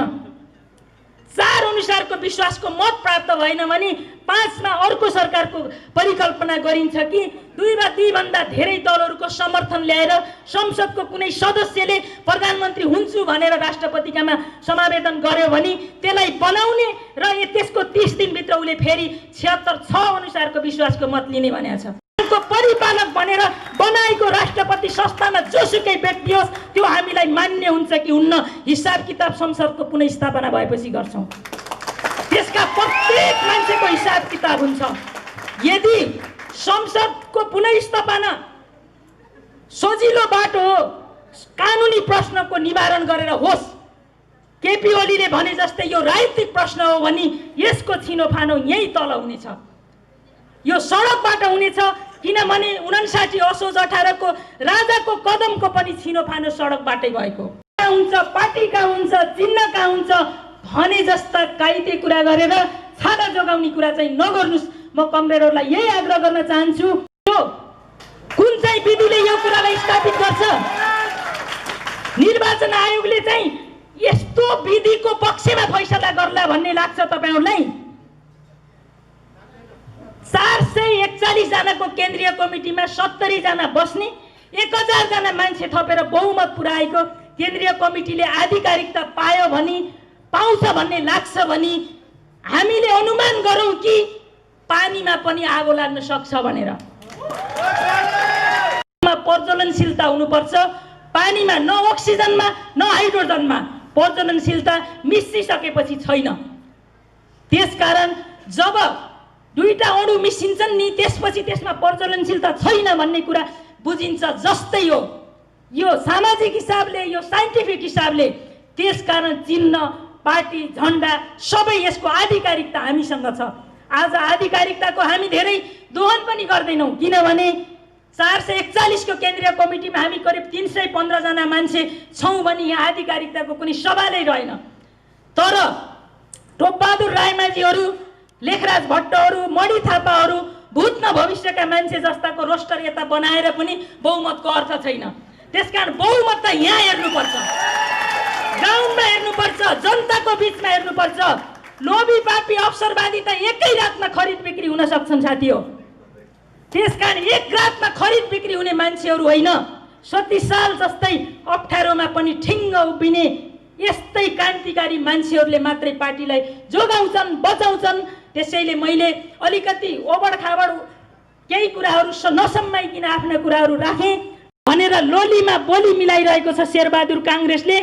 4 अनुसारको विश्वासको मत प्राप्त भएन भने 5 मा अर्को सरकारको परिकल्पना गरिन्छ कि 2 वा 2 भन्दा धेरै दलहरूको समर्थन ल्याएर संसदको कुनै सदस्यले प्रधानमन्त्री हुन्छु भनेर राष्ट्रपतिकामा समावेदन गर्यो भने त्यसलाई बनाउने र त्यसको 30 दिनभित्र उसले फेरि 76 अनुसारको विश्वासको मत लिने भनेको छ। परिपालक बनेर बनाएको राष्ट्रपति संस्थामा जोसुकै व्यक्ति होस् त्यो हामीलाई मान्य हुन्छ कि हुन्न, हिसाब किताब संसदको पुनर्स्थापना भएपछि गर्छौँ। त्यसका प्रत्येक मान्छेको हिसाब किताब हुन्छ। यदि संसदको पुनर्स्थापना सजिलो बाटो हो, कानुनी प्रश्नको निवारण गरेर होस्, केपी ओलीले भने जस्तै यो राजनीतिक प्रश्न हो भने यसको छिनोफानो यही तल हुनेछ, यो सडकबाट हुनेछ। किनभने 59 असोज 18 को राजाको कदमको पनि छिनोफानो सडकबाटै भएको हुन्छ, पार्टीका हुन्छ, चिन्हका हुन्छ भने जस्ता काइते कुरा गरेर छाडा जोगाउने कुरा चाहिँ नगर्नुस्। म कमरेडहरूलाई यही आग्रह गर्न चाहन्छु। यो कुन चाहिँ विधिले यो कुरालाई स्थापित गर्छ? निर्वाचन आयोगले चाहिँ यस्तो विधिको पक्षमा फैसला गर्ला भन्ने लाग्छ तपाईहरुलाई? 441 जनाको केन्द्रीय कमिटीमा 70 जना बस्ने, 1000 जना मान्छे थपेर बहुमत पुर्याएको केन्द्रीय कमिटीले आधिकारिकता पायो भने, पाउँछ भन्ने लाग्छ भने हामीले अनुमान गरौँ कि पानीमा पनि आगो लाग्न सक्छ भनेर। प्रज्वलनशीलता हुनुपर्छ। पानीमा न अक्सिजनमा न हाइड्रोजनमा प्रज्वलनशीलता मिसिसकेपछि छैन। त्यसकारण जब दुईटा अणु मिसिन्छन् नि त्यसपछि त्यसमा प्रज्वलनशीलता छैन भन्ने कुरा बुझिन्छ जस्तै हो यो सामाजिक हिसाबले, यो साइन्टिफिक हिसाबले। त्यसकारण चिन्ह, पार्टी, झण्डा सबै यसको आधिकारिकता हामीसँग छ। आज आधिकारिकताको हामी धेरै दोहन पनि गर्दैनौँ, किनभने 441 को केन्द्रीय कमिटीमा हामी करिब 315 जना मान्छे छौँ भने यहाँ आधिकारिकताको कुनै सवालै रहेन। तर टोपबहादुर रायमाझीहरू, लेखराज भट्टहरू, मणि थापाहरू, भूत न भविष्यका मान्छे जस्ताको रोस्टर यता बनाएर पनि बहुमतको अर्थ छैन। त्यसकारण बहुमत त यहाँ हेर्नुपर्छ, गाउँमा हेर्नुपर्छ, जनताको बिचमा हेर्नुपर्छ। लोभी पापी अवसरवादी त एकै रातमा खरिद बिक्री हुन सक्छन् साथी हो। त्यसकारण एक रातमा खरिद बिक्री हुने मान्छेहरू होइन। 37 साल जस्तै अप्ठ्यारोमा पनि ठिङ्ग उभिने यस्तै क्रान्तिकारी मान्छेहरूले मात्रै पार्टीलाई जोगाउँछन्, बचाउँछन्। त्यसैले मैले अलिकति ओबड खाबड केही कुराहरू नसम्माइकन आफ्ना कुराहरू राखेँ भनेर लोलीमा बोली मिलाइरहेको छ शेरबहादुर काङ्ग्रेसले।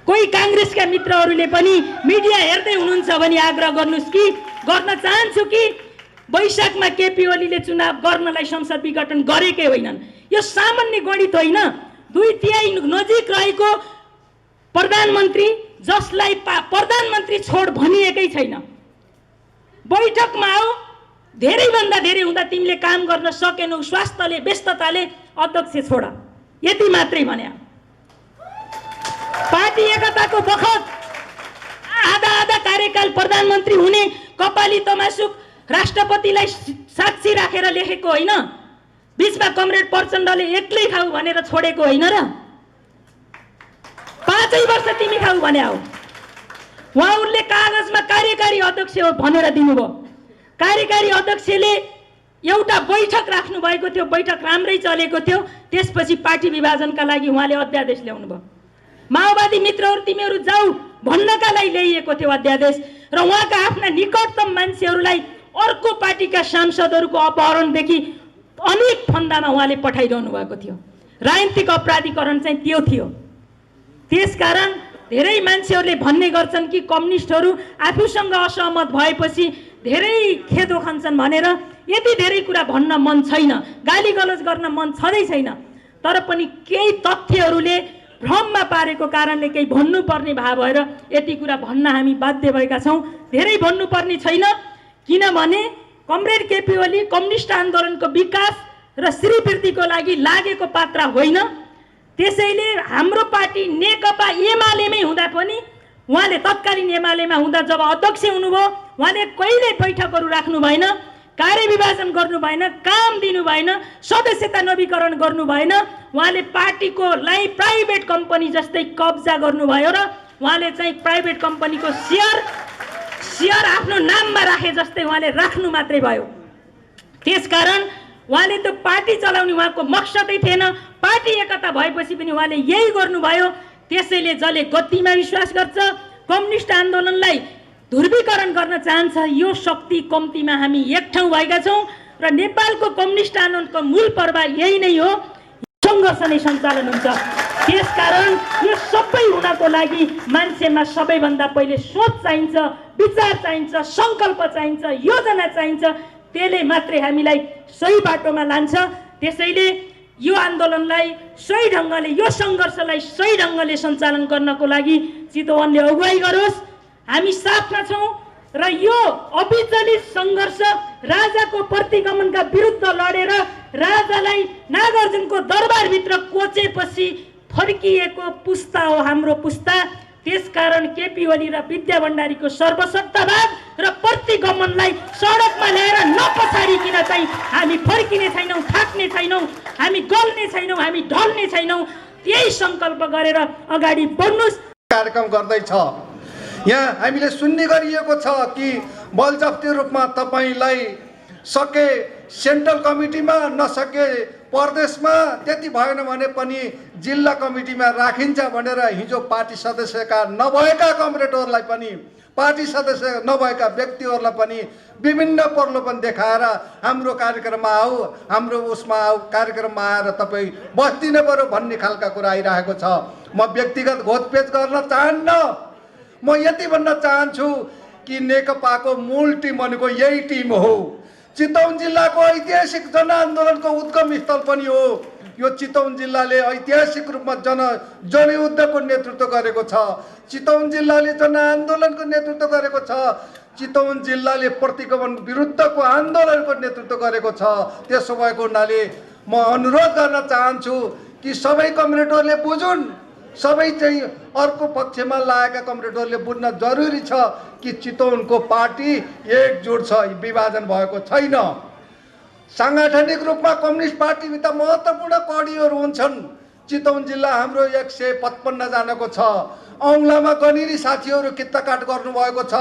कोही काङ्ग्रेसका मित्रहरूले पनि मिडिया हेर्दै हुनुहुन्छ भने आग्रह गर्नुहोस् कि गर्न चाहन्छु कि वैशाखमा केपी ओलीले चुनाव गर्नलाई संसद विघटन गरेकै होइनन्। यो सामान्य गणित होइन। 2/3 नजिक रहेको प्रधानमन्त्री जसलाई प्रधानमन्त्री छोड भनिएकै छैन, बैठकमा आऊ, धेरैभन्दा धेरै हुँदा तिमीले काम गर्न सकेनौ, स्वास्थ्यले व्यस्तताले अध्यक्ष छोडा, यति मात्रै भने। पार्टी एकताको बखत आधा कार्यकाल प्रधानमन्त्री हुने कपाली तमासुक राष्ट्रपतिलाई साक्षी राखेर लेखेको होइन, बीचमा कमरेड प्रचण्डले एक्लै खाऊ भनेर छोडेको होइन र? 5 वर्ष तिमी खाऊ भने हो। उहाँहरूले कागजमा कार्यकारी अध्यक्ष हो भनेर दिनुभयो। कार्यकारी अध्यक्षले एउटा बैठक राख्नु भएको थियो, बैठक राम्रै चलेको थियो। त्यसपछि पार्टी विभाजनका लागि उहाँले अध्यादेश ल्याउनु भयो। माओवादी मित्रहरू तिमीहरू जाऊ भन्नका लागि ल्याइएको थियो अध्यादेश, र उहाँका आफ्ना निकटतम मान्छेहरूलाई अर्को पार्टीका सांसदहरूको अपहरणदेखि अनेक फन्दामा उहाँले पठाइरहनु भएको थियो। राजनीतिक अपराधीकरण चाहिँ त्यो थियो। त्यसकारण धेरै मान्छेहरूले भन्ने गर्छन् कि कम्युनिस्टहरू आफूसँग असहमत भएपछि धेरै खेदो खान्छन् भनेर यति धेरै कुरा भन्न मन छैन, गाली गलौज गर्न मन छँदै छैन। तर पनि केही तथ्यहरूले भ्रममा पारेको कारणले केही भन्नुपर्ने भाव भएर यति कुरा भन्न हामी बाध्य भएका छौँ। धेरै भन्नुपर्ने छैन, किनभने कमरेड केपी ओली कम्युनिस्ट आन्दोलनको विकास र श्रीवृद्धिको लागि लागेको पात्र होइन। त्यसैले हाम्रो पार्टी नेकपा एमालेमै हुँदा पनि उहाँले तत्कालीन एमालेमा हुँदा जब अध्यक्ष हुनुभयो उहाँले कहिल्यै बैठकहरू राख्नु भएन, कार्यविभाजन गर्नु भएन, काम दिनु भएन, सदस्यता नवीकरण गर्नु भएन। उहाँले पार्टीकोलाई प्राइभेट कम्पनी जस्तै कब्जा गर्नुभयो र उहाँले चाहिँ प्राइभेट कम्पनीको सेयर आफ्नो नाममा राखे जस्तै उहाँले राख्नु मात्रै भयो। त्यसकारण उहाँले त्यो पार्टी चलाउने उहाँको मकसदै थिएन। पार्टी एकता भएपछि पनि उहाँले यही गर्नुभयो। त्यसैले जसले गतिमा विश्वास गर्छ, कम्युनिस्ट आन्दोलनलाई ध्रुवीकरण गर्न चाहन्छ, यो शक्ति कम्तीमा हामी एक ठाउँ भएका छौँ र नेपालको कम्युनिस्ट आन्दोलनको मूल प्रवाह यही नै हो, सङ्घर्ष नै सञ्चालन हुन्छ। त्यसकारण यो सबै हुनको लागि मान्छेमा सबैभन्दा पहिले सोच चाहिन्छ, विचार चाहिन्छ, सङ्कल्प चाहिन्छ, योजना चाहिन्छ। त्यसले मात्रै हामीलाई सही बाटोमा लान्छ। त्यसैले यो आन्दोलनलाई सही ढङ्गले, यो सङ्घर्षलाई सही ढङ्गले सञ्चालन गर्नको लागि चितवनले अगुवाई गरोस्। हामी साथमा छौँ र यो अविचलित सङ्घर्ष राजाको प्रतिगमनका विरुद्ध लडेर राजालाई नागार्जुनको दरबारभित्र कोचेपछि फर्किएको पुस्ता हो हाम्रो पुस्ता। त्यसकारण केपी ओली र विद्या भण्डारीको सर्वसत्तावाद र प्रतिगमनलाई सडकमा ल्याएर नपछाडिकन चाहिँ हामी फर्किने छैनौँ, थाक्ने छैनौँ, हामी गल्ने छैनौँ, हामी ढल्ने छैनौँ। त्यही सङ्कल्प गरेर अगाडि बढ्नुहोस्। कार्यक्रम गर्दैछ। यहाँ हामीले सुन्ने गरिएको छ कि बलजफ्ती रूपमा तपाईँलाई सके सेन्ट्रल कमिटीमा, नसके प्रदेशमा, त्यति भएन भने पनि जिल्ला कमिटीमा राखिन्छ भनेर हिजो पार्टी सदस्यका नभएका कमरेडहरूलाई पनि, पार्टी सदस्य नभएका व्यक्तिहरूलाई पनि विभिन्न प्रलोभन देखाएर हाम्रो कार्यक्रममा आऊ, हाम्रो उसमा आऊ, कार्यक्रममा आएर तपाईँ बस्दिनु पर्यो भन्ने खालका कुरा आइरहेको छ। म व्यक्तिगत घोचपेच गर्न चाहन्न। म यति भन्न चाहन्छु कि नेकपाको मूल टिम भनेको यही टिम हो। चितवन जिल्लाको ऐतिहासिक जनआन्दोलनको उद्गम स्थल पनि हो। यो चितवन जिल्लाले ऐतिहासिक रूपमा जनयुद्धको नेतृत्व गरेको छ। चितवन जिल्लाले जनआन्दोलनको नेतृत्व गरेको छ। चितवन जिल्लाले प्रतिगमन विरुद्धको आन्दोलनको नेतृत्व गरेको छ। त्यसो भएको हुनाले म अनुरोध गर्न चाहन्छु कि सबै कमरेडहरूले बुझुन्, सबै चाहिँ अर्को पक्षमा लागेका कमरेडहरूले बुझ्न जरुरी छ कि चितवनको पार्टी एकजुट छ, विभाजन भएको छैन। साङ्गठनिक रूपमा कम्युनिस्ट पार्टीभित्र महत्त्वपूर्ण कडीहरू हुन्छन्। चितवन जिल्ला हाम्रो 155 जनाको छ। औँलामा गनिरी साथीहरू कित्ताकाट गर्नुभएको छ।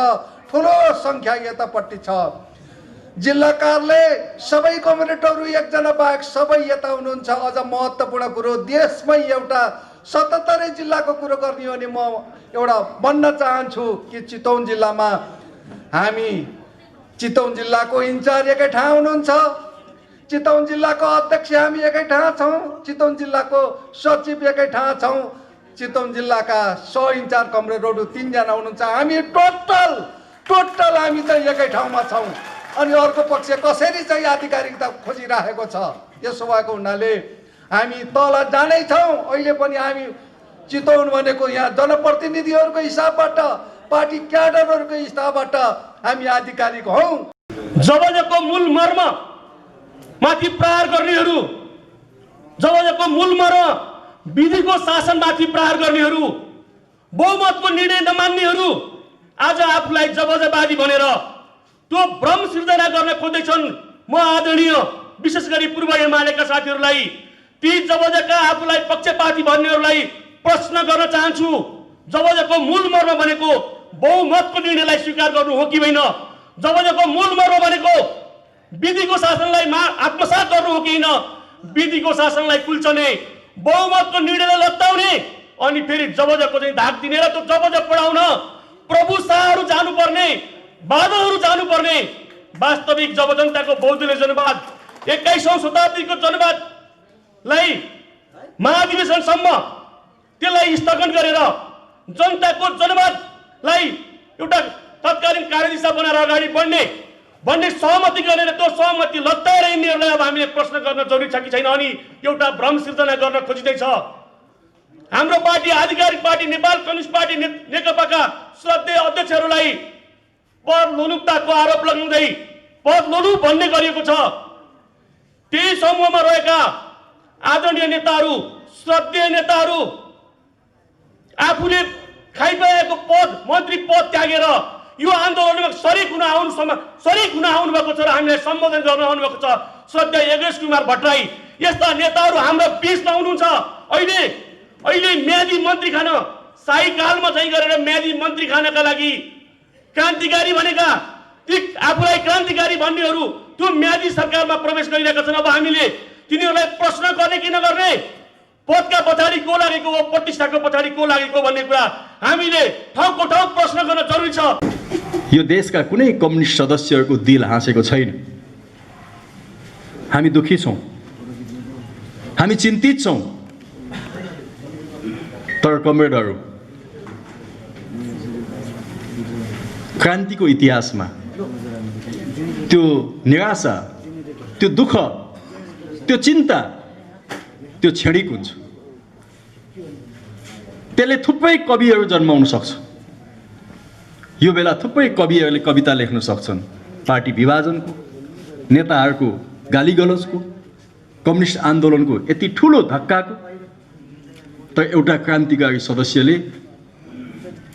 ठुलो सङ्ख्या यतापट्टि छ। जिल्ला कार्यालय सबै कमरेडहरू एकजना बाहेक सबै यता हुनुहुन्छ। अझ महत्त्वपूर्ण कुरो, देशमै एउटा 77 जिल्लाको कुरो गर्ने हो भने म एउटा भन्न चाहन्छु कि चितवन जिल्लामा हामी, चितवन जिल्लाको इन्चार्ज एकै ठाउँ हुनुहुन्छ, चितवन जिल्लाको अध्यक्ष हामी एकै ठाउँ छौँ, चितवन जिल्लाको सचिव एकै ठाउँ छौँ, चितवन जिल्लाका इन्चार्ज कमरेडहरू 3 जना हुनुहुन्छ। हामी टोटल हामी चाहिँ एकै ठाउँमा छौँ। अनि अर्को पक्ष कसरी चाहिँ आधिकारिकता खोजिराखेको छ। यसो भएको हुनाले हामी तल जानेछौँ। अहिले पनि हामी चितवन भनेको यहाँ जनप्रतिनिधिहरूको हिसाबबाट, पार्टी क्याडरहरूको हिसाबबाट हामी आधिकारिक हौँ। जबको मूल मर्म माथि प्रहार गर्नेहरू, जबको मूल मर्म विधिको शासनमाथि प्रहार गर्नेहरू, बहुमतको निर्णय नमान्नेहरू आज आफूलाई जबजबादी भनेर त्यो भ्रम सिर्जना गर्न खोज्दैछन्। म आदरणीय विशेष गरी पूर्व एमालेका साथीहरूलाई, ती जबजका आफूलाई पक्षपाती भन्नेहरूलाई प्रश्न गर्न चाहन्छु। जबजको मूल मर्म भनेको बहुमतको निर्णयलाई स्वीकार गर्नु हो कि होइन? जबजको मूल मर्म भनेको विधिको शासनलाई आत्मसात गर्नु हो कि होइन? विधिको शासनलाई कुल्चने, बहुमतको निर्णयलाई लत्ताउने, अनि फेरि जबजको चाहिँ धाक दिने र त्यो जबज पढाउन प्रभु शाहहरू जानुपर्ने, बादलहरू जानुपर्ने। वास्तविक जब जनताको बहुदलीय जनवाद 21औं शताब्दीको जनवादलाई महाधिवेशनसम्म त्यसलाई स्थगन गरेर जनताको जनवादलाई एउटा तत्कालीन कार्यदिशा बनाएर अगाडि बढ्ने भन्ने सहमति गरेर त्यो सहमति लत्ताएर यिनीहरूलाई अब हामीले प्रश्न गर्न जरुरी छ कि छैन अनि एउटा भ्रम सिर्जना गर्न खोजिँदैछ। हाम्रो पार्टी आधिकारिक पार्टी नेपाल कम्युनिस्ट पार्टी नेकपाका श्रद्धेय अध्यक्षहरूलाई पद लोलुपताको आरोप लगाउँदै पद लोलुप भन्ने गरिएको छ। त्यही समूहमा रहेका आदरणीय नेताहरू श्रद्धेय नेताहरू आफूले खाइपाएको पद मन्त्री पद त्यागेर यो आन्दोलनमा शरीक हुन आउनुभएको छ र हामीलाई सम्बोधन गर्न आउनुभएको छ। श्रद्धेय योगेश कुमार भट्टराई यस्ता नेताहरू हाम्रो बिचमा हुनुहुन्छ। अहिले म्यादी मन्त्री खान शाही कालमा चाहिँ गरेर म्यादी मन्त्री खानका लागि क्रान्तिकारी भनेका ती आफूलाई क्रान्तिकारी भन्नेहरू त्यो म्यादी सरकारमा प्रवेश गरिरहेका छन्। अब हामीले तिनीहरूलाई प्रश्न गर्ने कि नगर्ने, पदका पछाडि को लागेको हो, प्रतिष्ठाको पछाडि को लागेको भन्ने कुरा हामीले ठाउँको ठाउँ प्रश्न गर्न जरुरी छ। यो देशका कुनै कम्युनिस्ट सदस्यहरूको दिल हाँसेको छैन। हामी दुखी छौँ, हामी चिन्तित छौँ। तर कमरेडहरू, क्रान्तिको इतिहासमा त्यो निराशा, त्यो दुःख, त्यो चिन्ता, त्यो क्षणिक हुन्छ। त्यसले थुप्रै कविहरू जन्माउन सक्छ। यो बेला थुप्रै कविहरूले कविता लेख्न सक्छन् पार्टी विभाजनको, नेताहरूको गालीगलोचको, कम्युनिस्ट आन्दोलनको यति ठुलो धक्काको। तर एउटा क्रान्तिकारी सदस्यले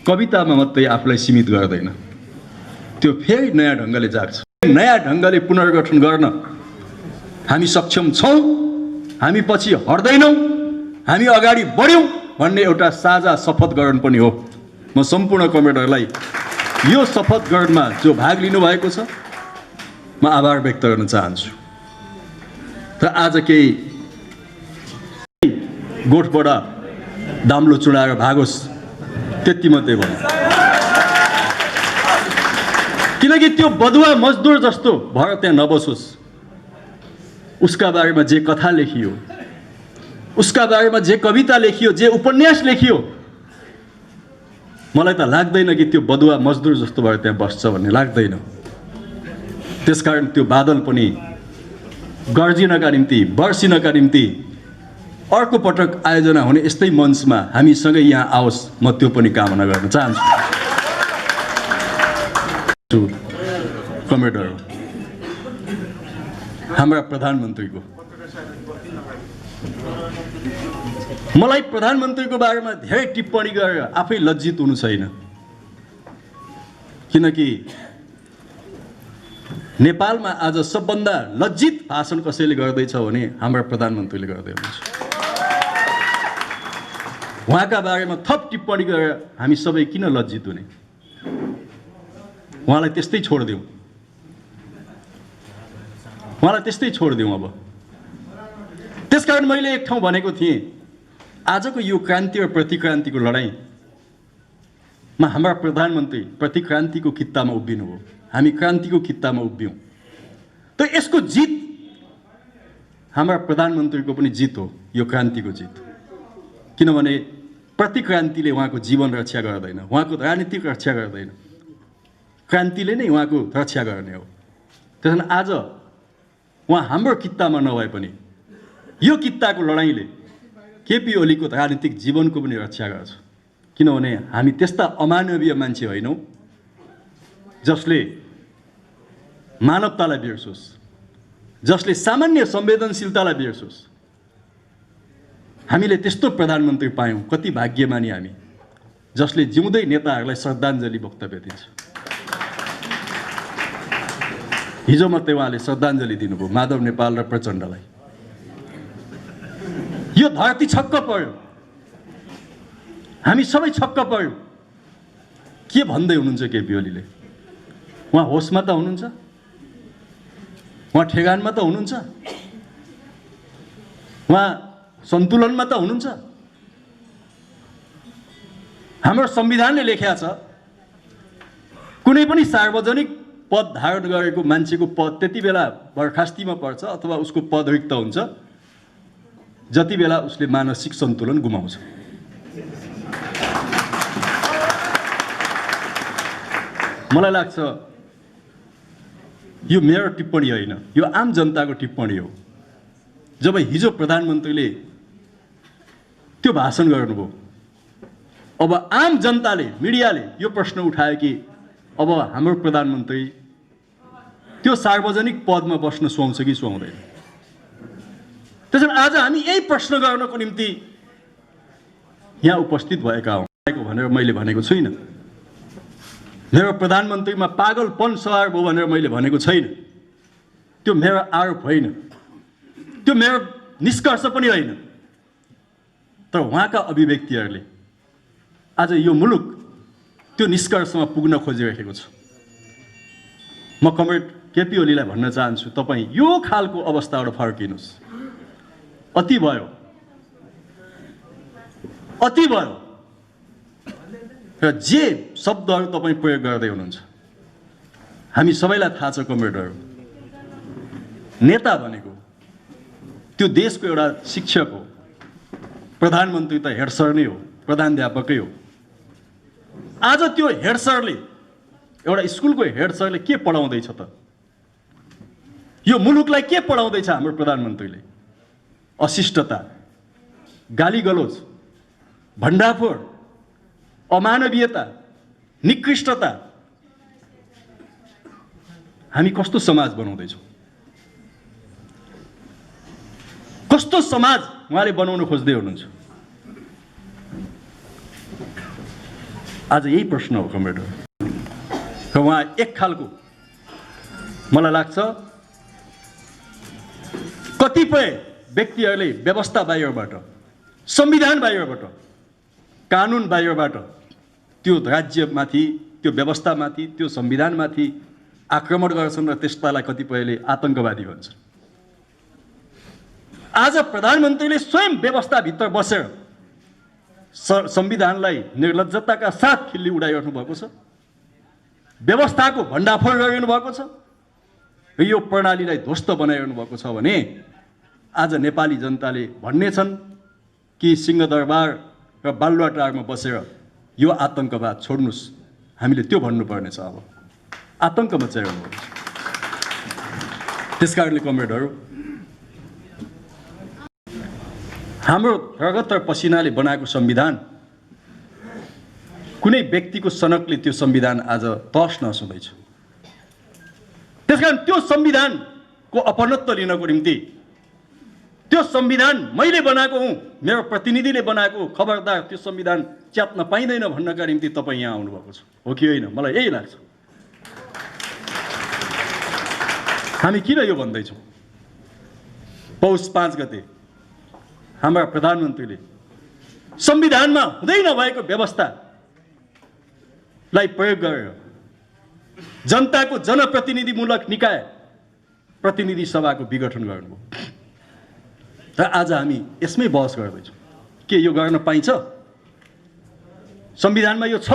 कवितामा मात्रै आफूलाई सीमित गर्दैन, त्यो फेरि नयाँ ढङ्गले जाग्छ। नयाँ ढङ्गले पुनर्गठन गर्न हामी सक्षम छौँ, हामी पछि हट्दैनौँ, हामी अगाडि बढ्यौँ भन्ने एउटा साझा शपथ ग्रहण पनि हो। म सम्पूर्ण कमरेडहरूलाई यो शपथ ग्रहणमा जो भाग लिनुभएको छ म आभार व्यक्त गर्न चाहन्छु। र आज केही गोठबाट दाम्लो चुडाएर भागोस् त्यति मात्रै भयो, किनकि त्यो बदुवा मजदुर जस्तो भएर त्यहाँ नबसोस्। उसका बारेमा जे कथा लेखियो, उसका बारेमा जे कविता लेखियो, जे उपन्यास लेखियो, मलाई त लाग्दैन कि त्यो बदुवा मजदुर जस्तो भएर त्यहाँ बस्छ भन्ने लाग्दैन। त्यसकारण त्यो बादल पनि गर्जिनका निम्ति, बर्सिनका निम्ति अर्को पटक आयोजना हुने यस्तै मञ्चमा हामीसँगै यहाँ आओस्, म त्यो पनि कामना गर्न चाहन्छु। कमरेडहरू, हाम्रा प्रधानमन्त्रीको, मलाई प्रधानमन्त्रीको बारेमा धेरै टिप्पणी गरेर आफै लज्जित हुनु छैन, किनकि नेपालमा आज सबभन्दा लज्जित भाषण कसैले गर्दैछ भने हाम्रा प्रधानमन्त्रीले गर्दै हुनुहुन्छ। उहाँका बारेमा थप टिप्पणी गरेर हामी सबै किन लज्जित हुने? उहाँलाई त्यस्तै छोडिदिउँ, उहाँलाई त्यस्तै छोडिदिउँ। अब त्यसकारण मैले एक ठाउँ भनेको थिएँ, आजको यो क्रान्ति र प्रतिक्रान्तिको लडाइँमा हाम्रा प्रधानमन्त्री प्रतिक्रान्तिको कित्तामा उभिनु हो, हामी क्रान्तिको कित्तामा उभियौँ। त यसको जित हाम्रा प्रधानमन्त्रीको पनि जित हो, यो क्रान्तिको जित। किनभने प्रतिक्रान्तिले उहाँको जीवन रक्षा गर्दैन, उहाँको राजनीतिक रक्षा गर्दैन, क्रान्तिले नै उहाँको रक्षा गर्ने हो। त्यसैले आज उहाँ हाम्रो कित्तामा नभए पनि यो कित्ताको लडाइँले केपी ओलीको राजनीतिक जीवनको पनि रक्षा गर्छ। किनभने हामी त्यस्ता अमानवीय मान्छे होइनौँ जसले मानवतालाई बिर्सोस्, जसले सामान्य संवेदनशीलतालाई बिर्सोस्। हामीले त्यस्तो प्रधानमन्त्री पायौँ, कति भाग्यमानी हामी, जसले जिउँदै नेताहरूलाई श्रद्धाञ्जली वक्तव्य दिन्छ। हिजो मात्रै उहाँले श्रद्धाञ्जली दिनुभयो माधव नेपाल र प्रचण्डलाई। यो धरती छक्क पर्यो, हामी सबै छक्क पर्यो। के भन्दै हुनुहुन्छ केपी ओलीले? उहाँ होसमा त हुनुहुन्छ, उहाँ ठेगानमा त हुनुहुन्छ, उहाँ सन्तुलनमा त हुनुहुन्छ। हाम्रो संविधानले लेखेको छ कुनै पनि सार्वजनिक पद धारण गरेको मान्छेको पद त्यति बेला बर्खास्तीमा पर्छ अथवा उसको पद रिक्त हुन्छ जति बेला उसले मानसिक सन्तुलन गुमाउँछ। मलाई लाग्छ यो मेरो टिप्पणी होइन, यो आम जनताको टिप्पणी हो। जब हिजो प्रधानमन्त्रीले त्यो भाषण गर्नुभयो, अब आम जनताले, मिडियाले यो प्रश्न उठायो कि अब हाम्रो प्रधानमन्त्री त्यो सार्वजनिक पदमा बस्न सुहाउँछ कि सुहाउँदैन। त्यसैले आज हामी यही प्रश्न गर्नको निम्ति यहाँ उपस्थित भएका हौँ भनेर मैले भनेको छुइनँ। मेरो प्रधानमन्त्रीमा पागलपन सवार भयो भनेर मैले भनेको छैन। त्यो मेरो आरोप होइन, त्यो मेरो निष्कर्ष पनि होइन। तर उहाँका अभिव्यक्तिहरूले आज यो मुलुक त्यो निष्कर्षमा पुग्न खोजिरहेको छ। म कमरेड केपी ओलीलाई भन्न चाहन्छु, तपाईँ यो खालको अवस्थाबाट फर्किनुहोस्। अति भयो, अति भयो। र जे शब्दहरू तपाईँ प्रयोग गर्दै हुनुहुन्छ, हामी सबैलाई थाहा छ कमरेडहरू, नेता भनेको त्यो देशको एउटा शिक्षक हो, प्रधानमन्त्री त हेड सर नै हो, प्रधानाध्यापकै हो। आज त्यो हेड सरले, एउटा स्कुलको हेड सरले के पढाउँदैछ त? यो मुलुकलाई के पढाउँदैछ हाम्रो प्रधानमन्त्रीले? अशिष्टता, गाली गलोज, भण्डाफोड, अमानवीयता, निकृष्टता। हामी कस्तो समाज बनाउँदैछौँ? कस्तो समाज उहाँले बनाउन खोज्दै हुनुहुन्छ? आज यही प्रश्न हो कमरेडहरू। र उहाँ एक खालको, मलाई लाग्छ कतिपय व्यक्तिहरूले व्यवस्था बाहिरबाट, संविधान बाहिरबाट, कानुन बाहिरबाट त्यो राज्यमाथि, त्यो व्यवस्थामाथि, त्यो संविधानमाथि आक्रमण गर्छन् र त्यस्तालाई कतिपयले आतङ्कवादी भन्छन्। आज प्रधानमन्त्रीले स्वयं व्यवस्थाभित्र बसेर संविधानलाई निर्लज्जताका साथ खिल्ली उडाइरहनु भएको छ, व्यवस्थाको भण्डाफोड गरिरहनु भएको छ, र यो प्रणालीलाई ध्वस्त बनाइरहनु भएको छ भने आज नेपाली जनताले भन्ने छन् कि सिंहदरबार र बालुवाटारमा बसेर यो आतङ्कवाद छोड्नुस्, हामीले त्यो भन्नुपर्नेछ। अब आतङ्क मचाइरहनु भएको छ। त्यसकारणले कमरेडहरू, हाम्रो रगत र पसिनाले बनाएको संविधान, कुनै व्यक्तिको सनकले त्यो संविधान आज तहस नहस हुँदैछ। त्यसकारण त्यो संविधानको अपनत्व लिनको निम्ति, त्यो संविधान मैले बनाएको हुँ, मेरो प्रतिनिधिले बनाएको, खबरदार त्यो संविधान च्यात्न पाइँदैन भन्नका निम्ति तपाईँ यहाँ आउनुभएको छ, हो कि होइन? मलाई यही लाग्छ। हामी किन यो भन्दैछौँ? पौष 5 गते हाम्रा प्रधानमन्त्रीले संविधानमा हुँदै नभएको व्यवस्थालाई प्रयोग गरेर जनताको जनप्रतिनिधिमूलक निकाय प्रतिनिधि सभाको विघटन गर्नुभयो। र आज हामी यसमै बहस गर्दैछौँ के यो गर्न पाइन्छ? संविधानमा यो छ?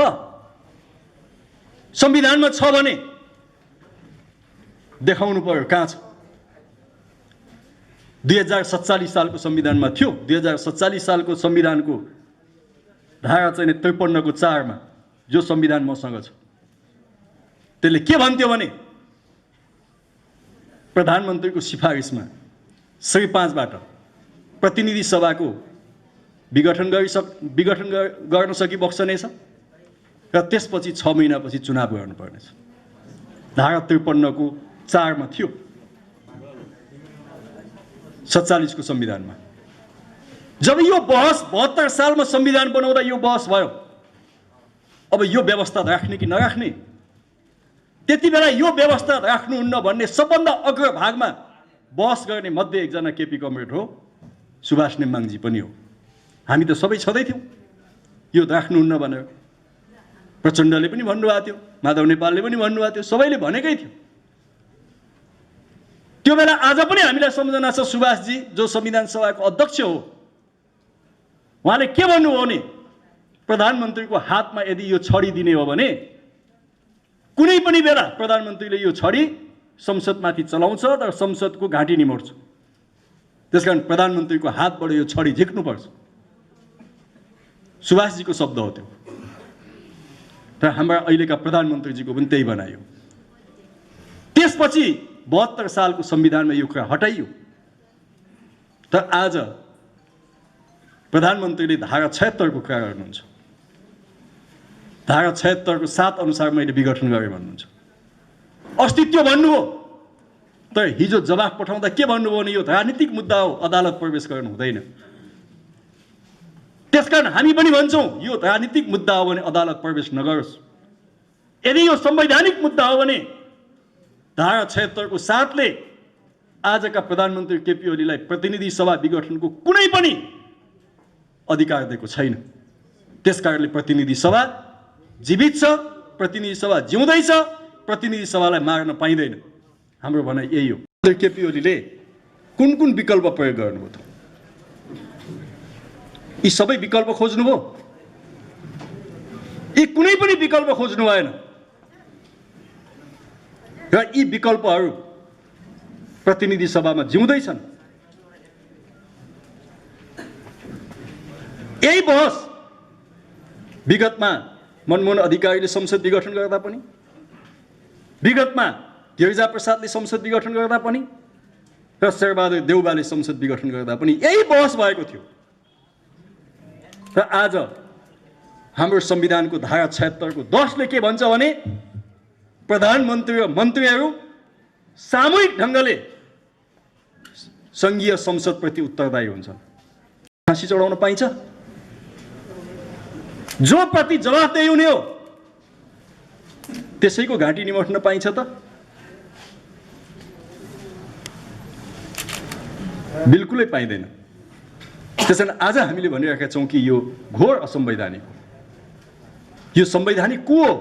संविधानमा छ भने देखाउनु पर्यो कहाँ छ। 2047 सालको संविधानमा थियो। 2047 सालको संविधानको धारा चाहिँ 53 को 4 मा जो संविधान मसँग छ त्यसले के भन्थ्यो भने प्रधानमन्त्रीको सिफारिसमा सही 5 बाट प्रतिनिधि सभाको विघटन गर्न सकिबक्सनेछ र त्यसपछि 6 महिनापछि चुनाव गर्नुपर्नेछ। धारा 53 को 4 मा थियो 47 को संविधानमा। जब यो बहस 72 सालमा संविधान बनाउँदा यो बहस भयो अब यो व्यवस्था राख्ने कि नराख्ने, त्यति बेला यो व्यवस्था राख्नुहुन्न भन्ने सबभन्दा अग्रभागमा बहस गर्ने मध्ये एकजना केपी कमरेड हो, सुभाष नेम्बाङजी पनि हो। हामी त सबै छँदै थियौँ यो राख्नुहुन्न भनेर। प्रचण्डले पनि भन्नुभएको थियो, माधव नेपालले पनि भन्नुभएको थियो, सबैले भनेकै थियो। त्यो बेला आज पनि हामीलाई सम्झना छ सुभाषजी जो संविधान सभाको अध्यक्ष हो, उहाँले के भन्नुभयो भने प्रधानमन्त्रीको हातमा यदि यो छडी दिने हो भने कुनै पनि बेला प्रधानमन्त्रीले यो छडी संसदमाथि चलाउँछ तर संसदको घाँटी निमोड्छ। त्यसकारण प्रधानमन्त्रीको हातबाट यो छडी झिक्नुपर्छ। सुभाषजीको शब्द हो त्यो। र हाम्रा अहिलेका प्रधानमन्त्रीजीको पनि त्यही बनायो। त्यसपछि 72 सालको संविधानमा यो कुरा हटाइयो। तर आज प्रधानमन्त्रीले धारा 76 को कुरा गर्नुहुन्छ। धारा 76 को 7 अनुसार मैले विघटन गरेँ भन्नुहुन्छ। अस्तित्व भन्नुभयो, तर हिजो जवाफ पठाउँदा के भन्नुभयो भने यो राजनीतिक मुद्दा हो, अदालत प्रवेश गर्नु हुँदैन। त्यसकारण हामी पनि भन्छौँ यो राजनीतिक मुद्दा हो भने अदालत प्रवेश नगरोस्। यदि यो संवैधानिक मुद्दा हो भने धारा 76 को 7 ले आजका प्रधानमन्त्री केपी ओलीलाई प्रतिनिधि सभा विघटनको कुनै पनि अधिकार दिएको छैन। त्यसकारणले प्रतिनिधि सभा जीवित छ, प्रतिनिधि सभा जिउँदैछ, प्रतिनिधि सभालाई मार्न पाइँदैन। हाम्रो भनाइ यही हो। केपी ओलीले कुन कुन विकल्प प्रयोग गर्नुभयो त? यी सबै विकल्प खोज्नुभयो? यी कुनै पनि विकल्प खोज्नु भएन। र यी विकल्पहरू प्रतिनिधि सभामा जिउँदैछन्। यही बहस विगतमा मनमोहन अधिकारीले संसद विघटन गर्दा पनि, विगतमा गिरिजा प्रसादले संसद विघटन गर्दा पनि र शेरबहादुर देउवाले संसद विघटन गर्दा पनि यही बहस भएको थियो। र आज हाम्रो संविधानको धारा 76 को 10 ले के भन्छ भने प्रधानमन्त्री र मन्त्रीहरू सामूहिक ढङ्गले सङ्घीय संसदप्रति उत्तरदायी हुन्छन्। फाँसी चढाउन पाइन्छ? जो प्रति जवाफदेही हुने हो त्यसैको घाँटी निमोट्न पाइन्छ त? बिल्कुलै पाइँदैन। त्यसैले आज हामीले भनिरहेका छौँ कि यो घोर असंवैधानिक हो। यो संवैधानिक को हो?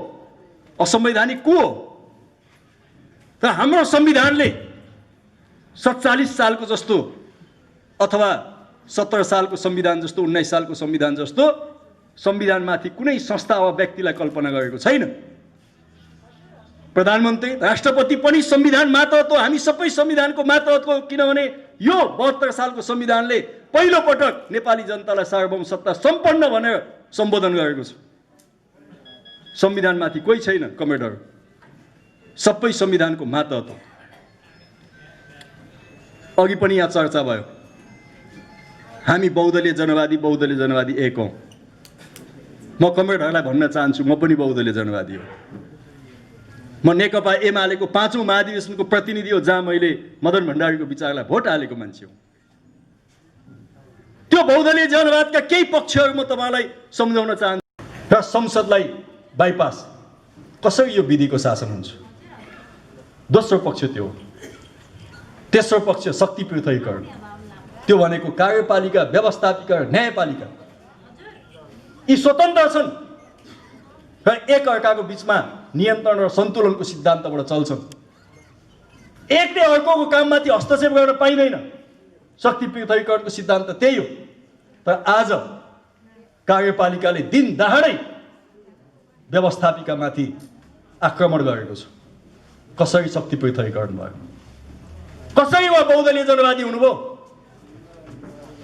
असंवैधानिक को हो? त हाम्रो संविधानले 47 सालको जस्तो अथवा 17 सालको संविधान जस्तो, 19 सालको संविधान जस्तो संविधानमाथि कुनै संस्था वा व्यक्तिलाई कल्पना गरेको छैन। प्रधानमन्त्री, राष्ट्रपति पनि संविधान मातहत हो। हामी सबै संविधानको मातहत हो, किनभने यो 72 सालको संविधानले पहिलो पटक नेपाली जनतालाई सार्वभौम सत्ता सम्पन्न भनेर सम्बोधन गरेको छ। संविधानमाथि कोही छैन कमेडर, सबै संविधानको मातहत हो। अघि पनि यहाँ चर्चा भयो, हामी बहुदलीय जनवादी एक हौँ। म कमेडरलाई भन्न चाहन्छु, म पनि बहुदलीय जनवादी हो। म नेकपा एमालेको 5औं महाधिवेशनको प्रतिनिधि हो, जहाँ मैले मदन भण्डारीको विचारलाई भोट हालेको मान्छे हो। त्यो बहुदलीय जनवादका केही पक्षहरू म तपाईँलाई सम्झाउन चाहन्छु। र संसदलाई बाइपास कसरी यो विधिको शासन हुन्छ? दोस्रो पक्ष त्यो हो। तेस्रो पक्ष शक्ति पृथकीकरण, त्यो भनेको कार्यपालिका, व्यवस्थापिका र न्यायपालिका यी स्वतन्त्र छन् र एक अर्काको बीचमा नियन्त्रण र सन्तुलनको सिद्धान्तबाट चल्छन्। एकले अर्कोको काममाथि हस्तक्षेप गर्न पाइँदैन। शक्ति पृथकीकरणको सिद्धान्त त्यही हो। तर आज कार्यपालिकाले दिन दहाडै व्यवस्थापिकामाथि आक्रमण गरेको छ। कसरी शक्ति पृथकीकरण भयो? कसरी उहाँ बहुदलीय जनवादी हुनुभयो?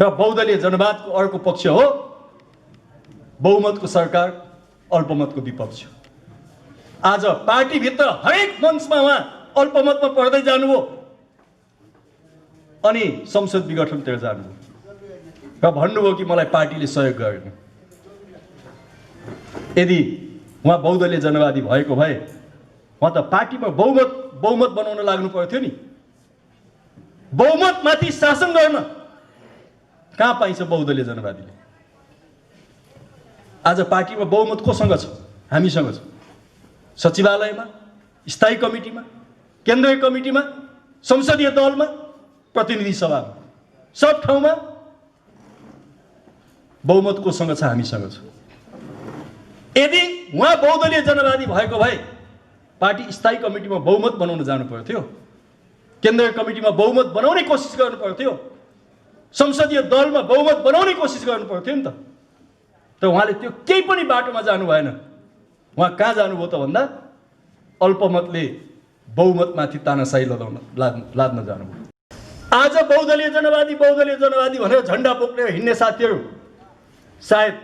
र बहुदलीय जनवादको अर्को पक्ष हो बहुमतको सरकार, अल्पमतको विपक्ष। आज पार्टीभित्र हरेक मञ्चमा उहाँ अल्पमतमा पर्दै जानुभयो अनि संसद विघटनतिर जानुभयो र भन्नुभयो कि मलाई पार्टीले सहयोग गरेन। यदि उहाँ बहुदलीय जनवादी भएको भए उहाँ त पार्टीमा बहुमत बनाउन लाग्नु पर्थ्यो नि। बहुमतमाथि शासन गर्न कहाँ पाइन्छ बहुदलीय जनवादीले? आज पार्टीमा बहुमत कोसँग छ? हामीसँग छ। सचिवालयमा, स्थायी कमिटीमा, केन्द्रीय कमिटीमा, संसदीय दलमा, प्रतिनिधि सभामा, सब ठाउँमा बहुमत कोसँग छ? हामीसँग छ। यदि उहाँ बहुदलीय जनवादी भएको भए पार्टी स्थायी कमिटीमा बहुमत बनाउन जानु पर्थ्यो, केन्द्रीय कमिटीमा बहुमत बनाउने कोसिस गर्नु पर्थ्यो, संसदीय दलमा बहुमत बनाउने कोसिस गर्नु पर्थ्यो नि त। तर उहाँले त्यो केही पनि बाटोमा जानु भएन। उहाँ कहाँ जानुभयो त भन्दा अल्पमतले बहुमतमाथि तानाशाही लाद्न जानुभयो। आज बहुदलीय जनवादी भनेर झन्डा बोक्ने हिँड्ने साथीहरू सायद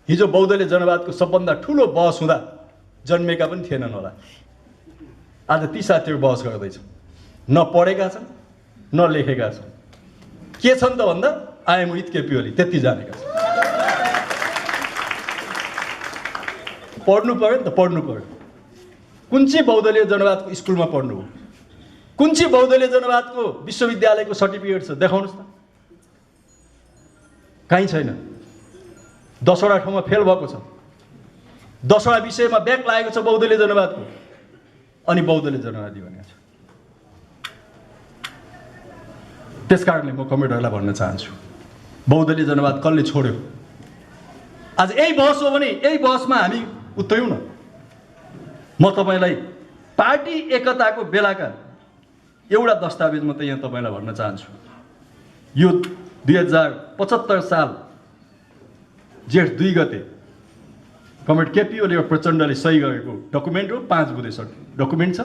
हिजो बहुदलीय जनवादको सबभन्दा ठुलो बहस हुँदा जन्मेका पनि थिएनन् होला। आज ती साथीहरू बहस गर्दैछ, न पढेका छन् न लेखेका छन्। के छन् त भन्दा I am with KP Oli त्यति जानेका छन्। पढ्नु पर्यो नि त, पढ्नु पर्यो। कुन चाहिँ बहुदलीय जनवादको स्कुलमा पढ्नु हो, कुन चाहिँ बहुदलीय जनवादको विश्वविद्यालयको सर्टिफिकेट छ देखाउनुहोस् त। कहीँ छैन। 10वटा ठाउँमा फेल भएको छ, 10वटा विषयमा ब्याक लागेको छ बहुदलीय जनवादको, अनि बहुदलीय जनवादी भनेको छ। त्यसकारणले म कमरेडहरूलाई भन्न चाहन्छु, बहुदलीय जनवाद कसले छोड्यो? आज यही बहस हो भने यही बहसमा हामी उत्रियौँ न। म तपाईँलाई पार्टी एकताको बेलाका एउटा दस्तावेज म त यहाँ तपाईँलाई भन्न चाहन्छु। यो 2075 साल जेठ 2 गते कमरेड केपी ओली र प्रचण्डले सही गरेको डकुमेन्ट हो, 5 बुँदे डकुमेन्ट छ।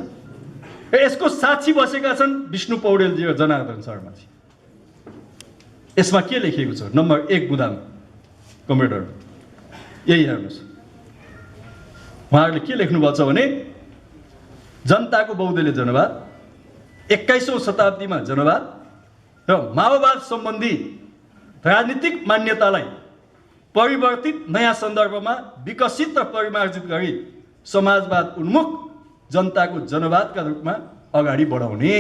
यसको साक्षी बसेका छन् विष्णु पौडेलजी र जनार्दन शर्माजी। यसमा के लेखिएको छ? नम्बर 1 बुँदामा कमरेडहरू यही हेर्नुहोस्, उहाँहरूले के लेख्नुभएको छ भने जनताको बहुदलीय जनवाद, 21औं शताब्दीमा जनवाद र माओवाद सम्बन्धी राजनीतिक मान्यतालाई परिवर्तित नयाँ सन्दर्भमा विकसित र परिमार्जित गरी समाजवाद उन्मुख जनताको जनवादका रूपमा अगाडि बढाउने।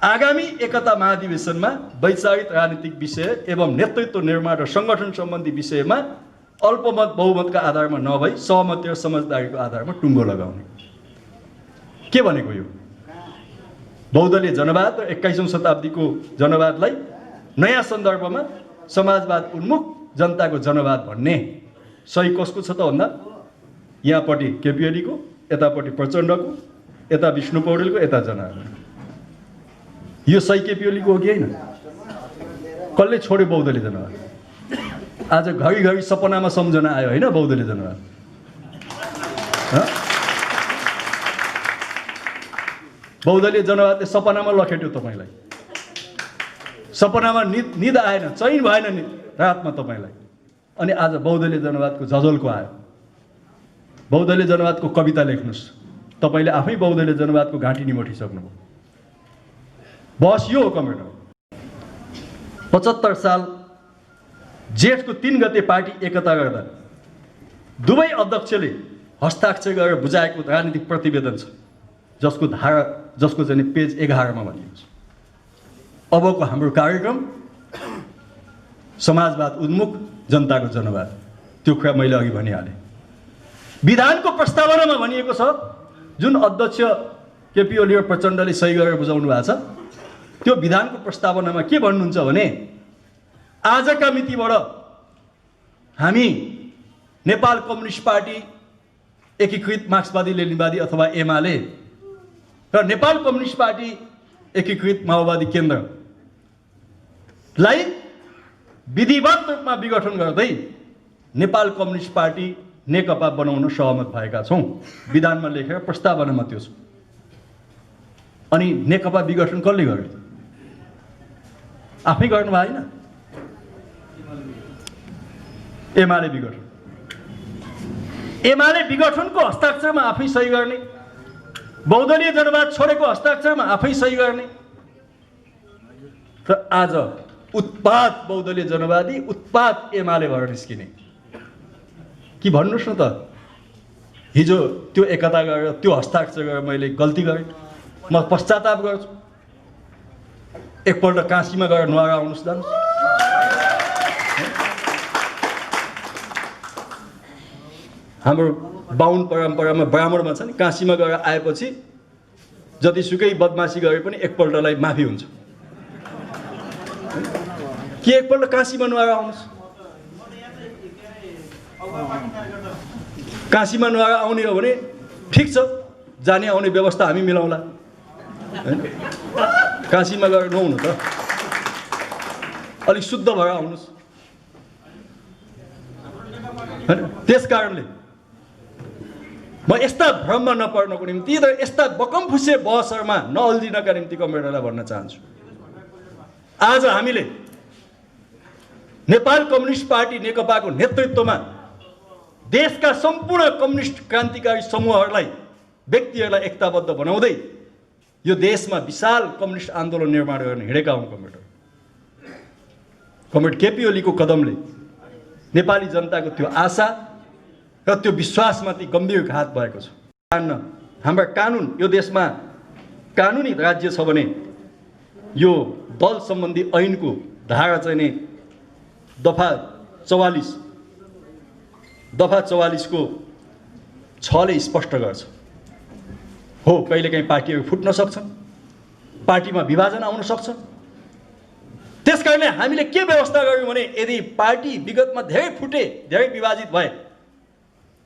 आगामी एकता महाधिवेशनमा वैचारिक राजनीतिक विषय एवं नेतृत्व निर्माण र सङ्गठन सम्बन्धी विषयमा अल्पमत बहुमतका आधारमा नभई सहमति र समझदारीको आधारमा टुङ्गो लगाउने। के भनेको यो? बहुदलीय जनवाद र 21औं शताब्दीको जनवादलाई नयाँ सन्दर्भमा समाजवाद उन्मुख जनताको जनवाद भन्ने। सही कसको छ त भन्दा यहाँपट्टि केपी ओलीको, यतापट्टि प्रचण्डको, यता विष्णु पौडेलको, यता जनार्दनको। यो सही केपी ओलीको हो कि होइन? कसले छोड्यो बहुदलीय जनवाद? आज घरिघरि सपनामा सम्झना आयो होइन बहुदलीय जनवाद? बहुदलीय जनवादले सपनामा लखेट्यो तपाईँलाई। सपनामा निद आएन, चैन भएन नि रातमा तपाईँलाई। अनि आज बहुदलीय जनवादको झझल्को आयो। बहुदलीय जनवादको कविता लेख्नुहोस्। तपाईँले आफै बहुदलीय जनवादको घाँटी निमोठिसक्नुभयो। बहस यो हो कमरेड। 75 साल जेठको 3 गते पार्टी एकता गर्दा दुवै अध्यक्षले हस्ताक्षर गरेर बुझाएको राजनीतिक प्रतिवेदन छ, जसको चाहिँ पेज 11 मा भनिएको छ। अबको हाम्रो कार्यक्रम समाजवाद उन्मुख जनताको जनवाद, त्यो कुरा मैले अघि भनिहालेँ। विधानको प्रस्तावनामा भनिएको छ, जुन अध्यक्ष केपी ओली र प्रचण्डले सही गरेर बुझाउनु भएको छ, त्यो विधानको प्रस्तावनामा के भन्नुहुन्छ भने आजका मितिबाट हामी नेपाल कम्युनिस्ट पार्टी, एकीकृत मार्क्सवादी लेनिनवादी अथवा एमाले र नेपाल कम्युनिस्ट पार्टी एकीकृत माओवादी केन्द्रलाई विधिवत रूपमा विघटन गर्दै नेपाल कम्युनिस्ट पार्टी नेकपा बनाउन सहमत भएका छौँ। विधानमा लेखेर प्रस्तावनामा त्यो छ। अनि नेकपा विघटन कसले गर्यो? आफै गर्नु भएन, एमाले विघटन। एमाले विघटनको हस्ताक्षरमा आफै सही गर्ने, बहुदलीय जनवाद छोडेको हस्ताक्षरमा आफै सही गर्ने। र आज उत्पात बहुदलीय जनवादी, उत्पात एमाले भएर निस्किने। कि भन्नुहोस् न त, हिजो त्यो एकता गरेर त्यो हस्ताक्षर गरेर मैले गल्ती गरेँ, म पश्चाताप गर्छु। एकपल्ट काशीमा गएर नुहाएर आउनुहोस्, जानुहोस्। हाम्रो बाहुन परम्परामा ब्राह्मणमा छ नि, काशीमा गएर आएपछि जतिसुकै बदमासी गरे पनि एकपल्टलाई माफी हुन्छ। के एकपल्ट काशीमा नुहाएर आउनुहोस्। काशीमा नुहाएर आउने हो भने ठिक छ, जाने आउने व्यवस्था हामी मिलाउँला। काशीमा गएर नुहाउनु त, अलिक शुद्ध भएर आउनुहोस्। त्यस कारणले म यस्ता भ्रममा नपर्नको निम्ति र यस्ता बकमफुसे बहसहरूमा नअल्झिनका निम्ति कमरेडलाई भन्न चाहन्छु। आज हामीले नेपाल कम्युनिस्ट पार्टी नेकपाको नेतृत्वमा देशका सम्पूर्ण कम्युनिस्ट क्रान्तिकारी समूहहरूलाई व्यक्तिहरूलाई एकताबद्ध बनाउँदै यो देशमा विशाल कम्युनिस्ट आन्दोलन निर्माण गर्न हिँडेका हुन् कमरेड केपी ओलीको कदमले नेपाली जनताको त्यो आशा र त्यो विश्वासमाथि गम्भीर घात भएको छ। हाम्रा कानुन, यो देशमा कानुनी राज्य छ भने यो दल सम्बन्धी ऐनको धारा चाहिँ नै दफा 44 को 6 ले स्पष्ट गर्छ। हो, कहिलेकाहीँ पार्टीहरू फुट्न सक्छन्, पार्टीमा विभाजन आउन सक्छ। त्यसकारणले हामीले के व्यवस्था गर्यौँ भने यदि पार्टी विगतमा धेरै फुटे, धेरै विभाजित भए,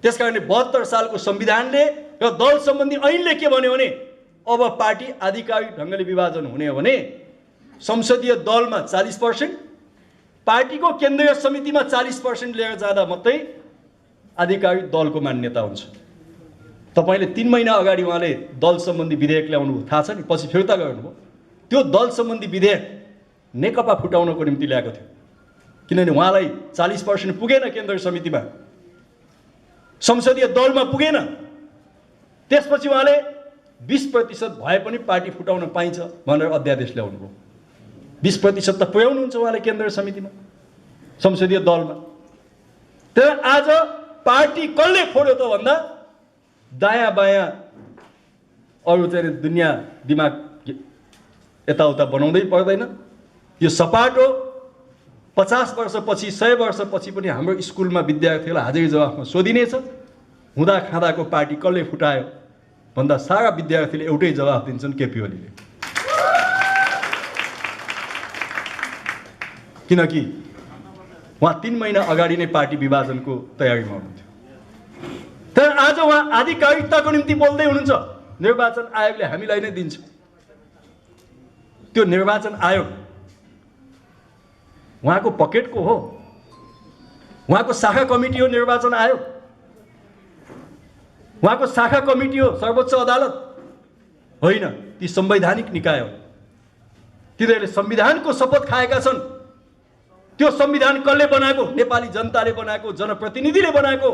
त्यसकारणले 72 सालको संविधानले र दल सम्बन्धी ऐनले के भन्यो भने अब पार्टी आधिकारिक ढङ्गले विभाजन हुने हो भने संसदीय दलमा 40%, पार्टीको केन्द्रीय समितिमा 40% लिएर जाँदा मात्रै आधिकारिक दलको मान्यता हुन्छ। तपाईले 3 महिना अगाडि उहाँले दल सम्बन्धी विधेयक ल्याउनु थाहा छ नि, पछि फिर्ता गर्नुभयो। त्यो दल सम्बन्धी विधेयक नेकपा फुटाउनको निम्ति ल्याएको थियो, किनभने उहाँलाई 40% पुगेन केन्द्रीय समितिमा, संसदीय दलमा पुगेन। त्यसपछि उहाँले 20% भए पनि पार्टी फुटाउन पाइन्छ भनेर अध्यादेश ल्याउनुभयो। 20% त पुर्याउनुहुन्छ उहाँले केन्द्रीय समितिमा, संसदीय दलमा। तर आज पार्टी कसले फोड्यो त भन्दा दायाँ बायाँ अरू चाहिँ दुनियाँ दिमाग यताउता बनाउँदै पर्दैन। यो सपाटो 50 वर्षपछि 100 वर्षपछि पनि हाम्रो स्कुलमा विद्यार्थीहरूलाई हाजिरी जवाफमा सोधिनेछ, हुँदा खाँदाको पार्टी कसले फुटायो भन्दा सारा विद्यार्थीले एउटै जवाफ दिन्छन्, केपी ओलीले। किनकि उहाँ 3 महिना अगाडि नै पार्टी विभाजनको तयारीमा हुनुहुन्थ्यो। तर आज उहाँ आधिकारिकताको निम्ति बोल्दै हुनुहुन्छ। निर्वाचन आयोगले हामीलाई नै दिन्छ। त्यो निर्वाचन आयोग उहाँको पकेटको हो, उहाँको शाखा कमिटी हो निर्वाचन आयोग, उहाँको शाखा कमिटी हो सर्वोच्च अदालत होइन, ती संवैधानिक निकाय हो। तिनीहरूले संविधानको शपथ खाएका छन्। त्यो संविधान कसले बनाएको? नेपाली जनताले बनाएको, जनप्रतिनिधिले बनाएको।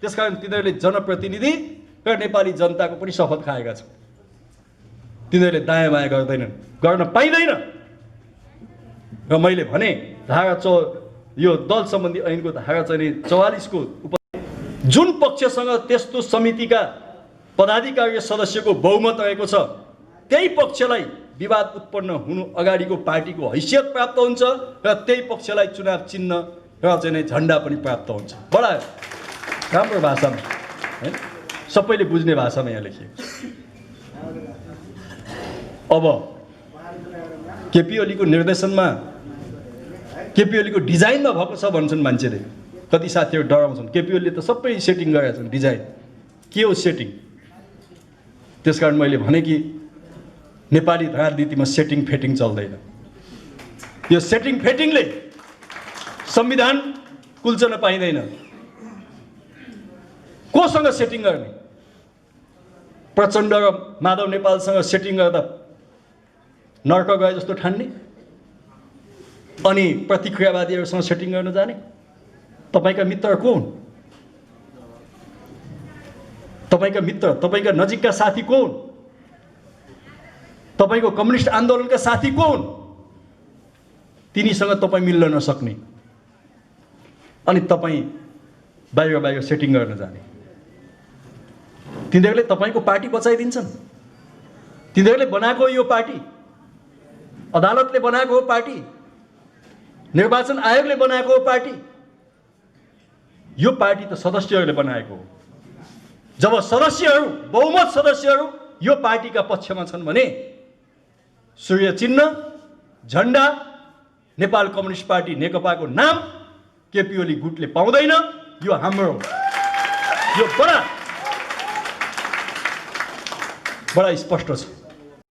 त्यसकारण तिनीहरूले जनप्रतिनिधि र नेपाली जनताको पनि शपथ खाएका छन्। तिनीहरूले दायाँ बायाँ गर्दैनन्, गर्न पाइँदैन। र मैले भने धारा यो दल सम्बन्धी ऐनको धारा चाहिँ 44 को जुन पक्षसँग त्यस्तो समितिका पदाधिकारी सदस्यको बहुमत रहेको छ त्यही पक्षलाई विवाद उत्पन्न हुनु अगाडिको पार्टीको हैसियत प्राप्त हुन्छ र त्यही पक्षलाई चुनाव चिन्ह र चाहिँ झण्डा पनि प्राप्त हुन्छ। बडा राम्रो भाषामा हैन, सबैले बुझ्ने भाषामा यहाँ लेखिएको छ। अब केपी ओलीको निर्देशनमा, केपी ओलीको डिजाइनमा भएको छ भन्छन् मान्छेले। कति साथीहरू डराउँछन्, केपी ओलीले त सबै सेटिङ गरेका छन्। डिजाइन के हो सेटिङ? त्यसकारण मैले भने कि नेपाली राजनीतिमा सेटिङ फेटिङ चल्दैन। यो सेटिङ फेटिङले संविधान कुल्चन पाइँदैन। कोसँग सेटिङ गर्ने? प्रचण्ड र माधव नेपालसँग सेटिङ गर्दा नर्क गए जस्तो ठान्ने अनि प्रतिक्रियावादीहरूसँग सेटिङ गर्न जाने? तपाईका मित्र को हुन्? तपाईका मित्र, तपाईका नजिकका साथी को हुन्? तपाईको कम्युनिस्ट आन्दोलनका साथी को हुन्? तिनीसँग तपाईँ मिल्न नसक्ने अनि तपाईँ बाहिर बाहिर सेटिङ गर्न जाने। तिनीहरूले तपाईँको पार्टी बचाइदिन्छन्। तिनीहरूले बनाएको यो पार्टी, अदालतले बनाएको हो पार्टी, निर्वाचन आयोगले बनाएको हो पार्टी। यो पार्टी त सदस्यहरूले बनाएको हो। जब सदस्यहरू, बहुमत सदस्यहरू यो पार्टीका पक्षमा छन् भने सूर्य चिन्ह, झण्डा, नेपाल कम्युनिस्ट पार्टी नेकपाको नाम केपी ओली गुटले पाउँदैन। यो हाम्रो, यो बडा स्पष्ट छ।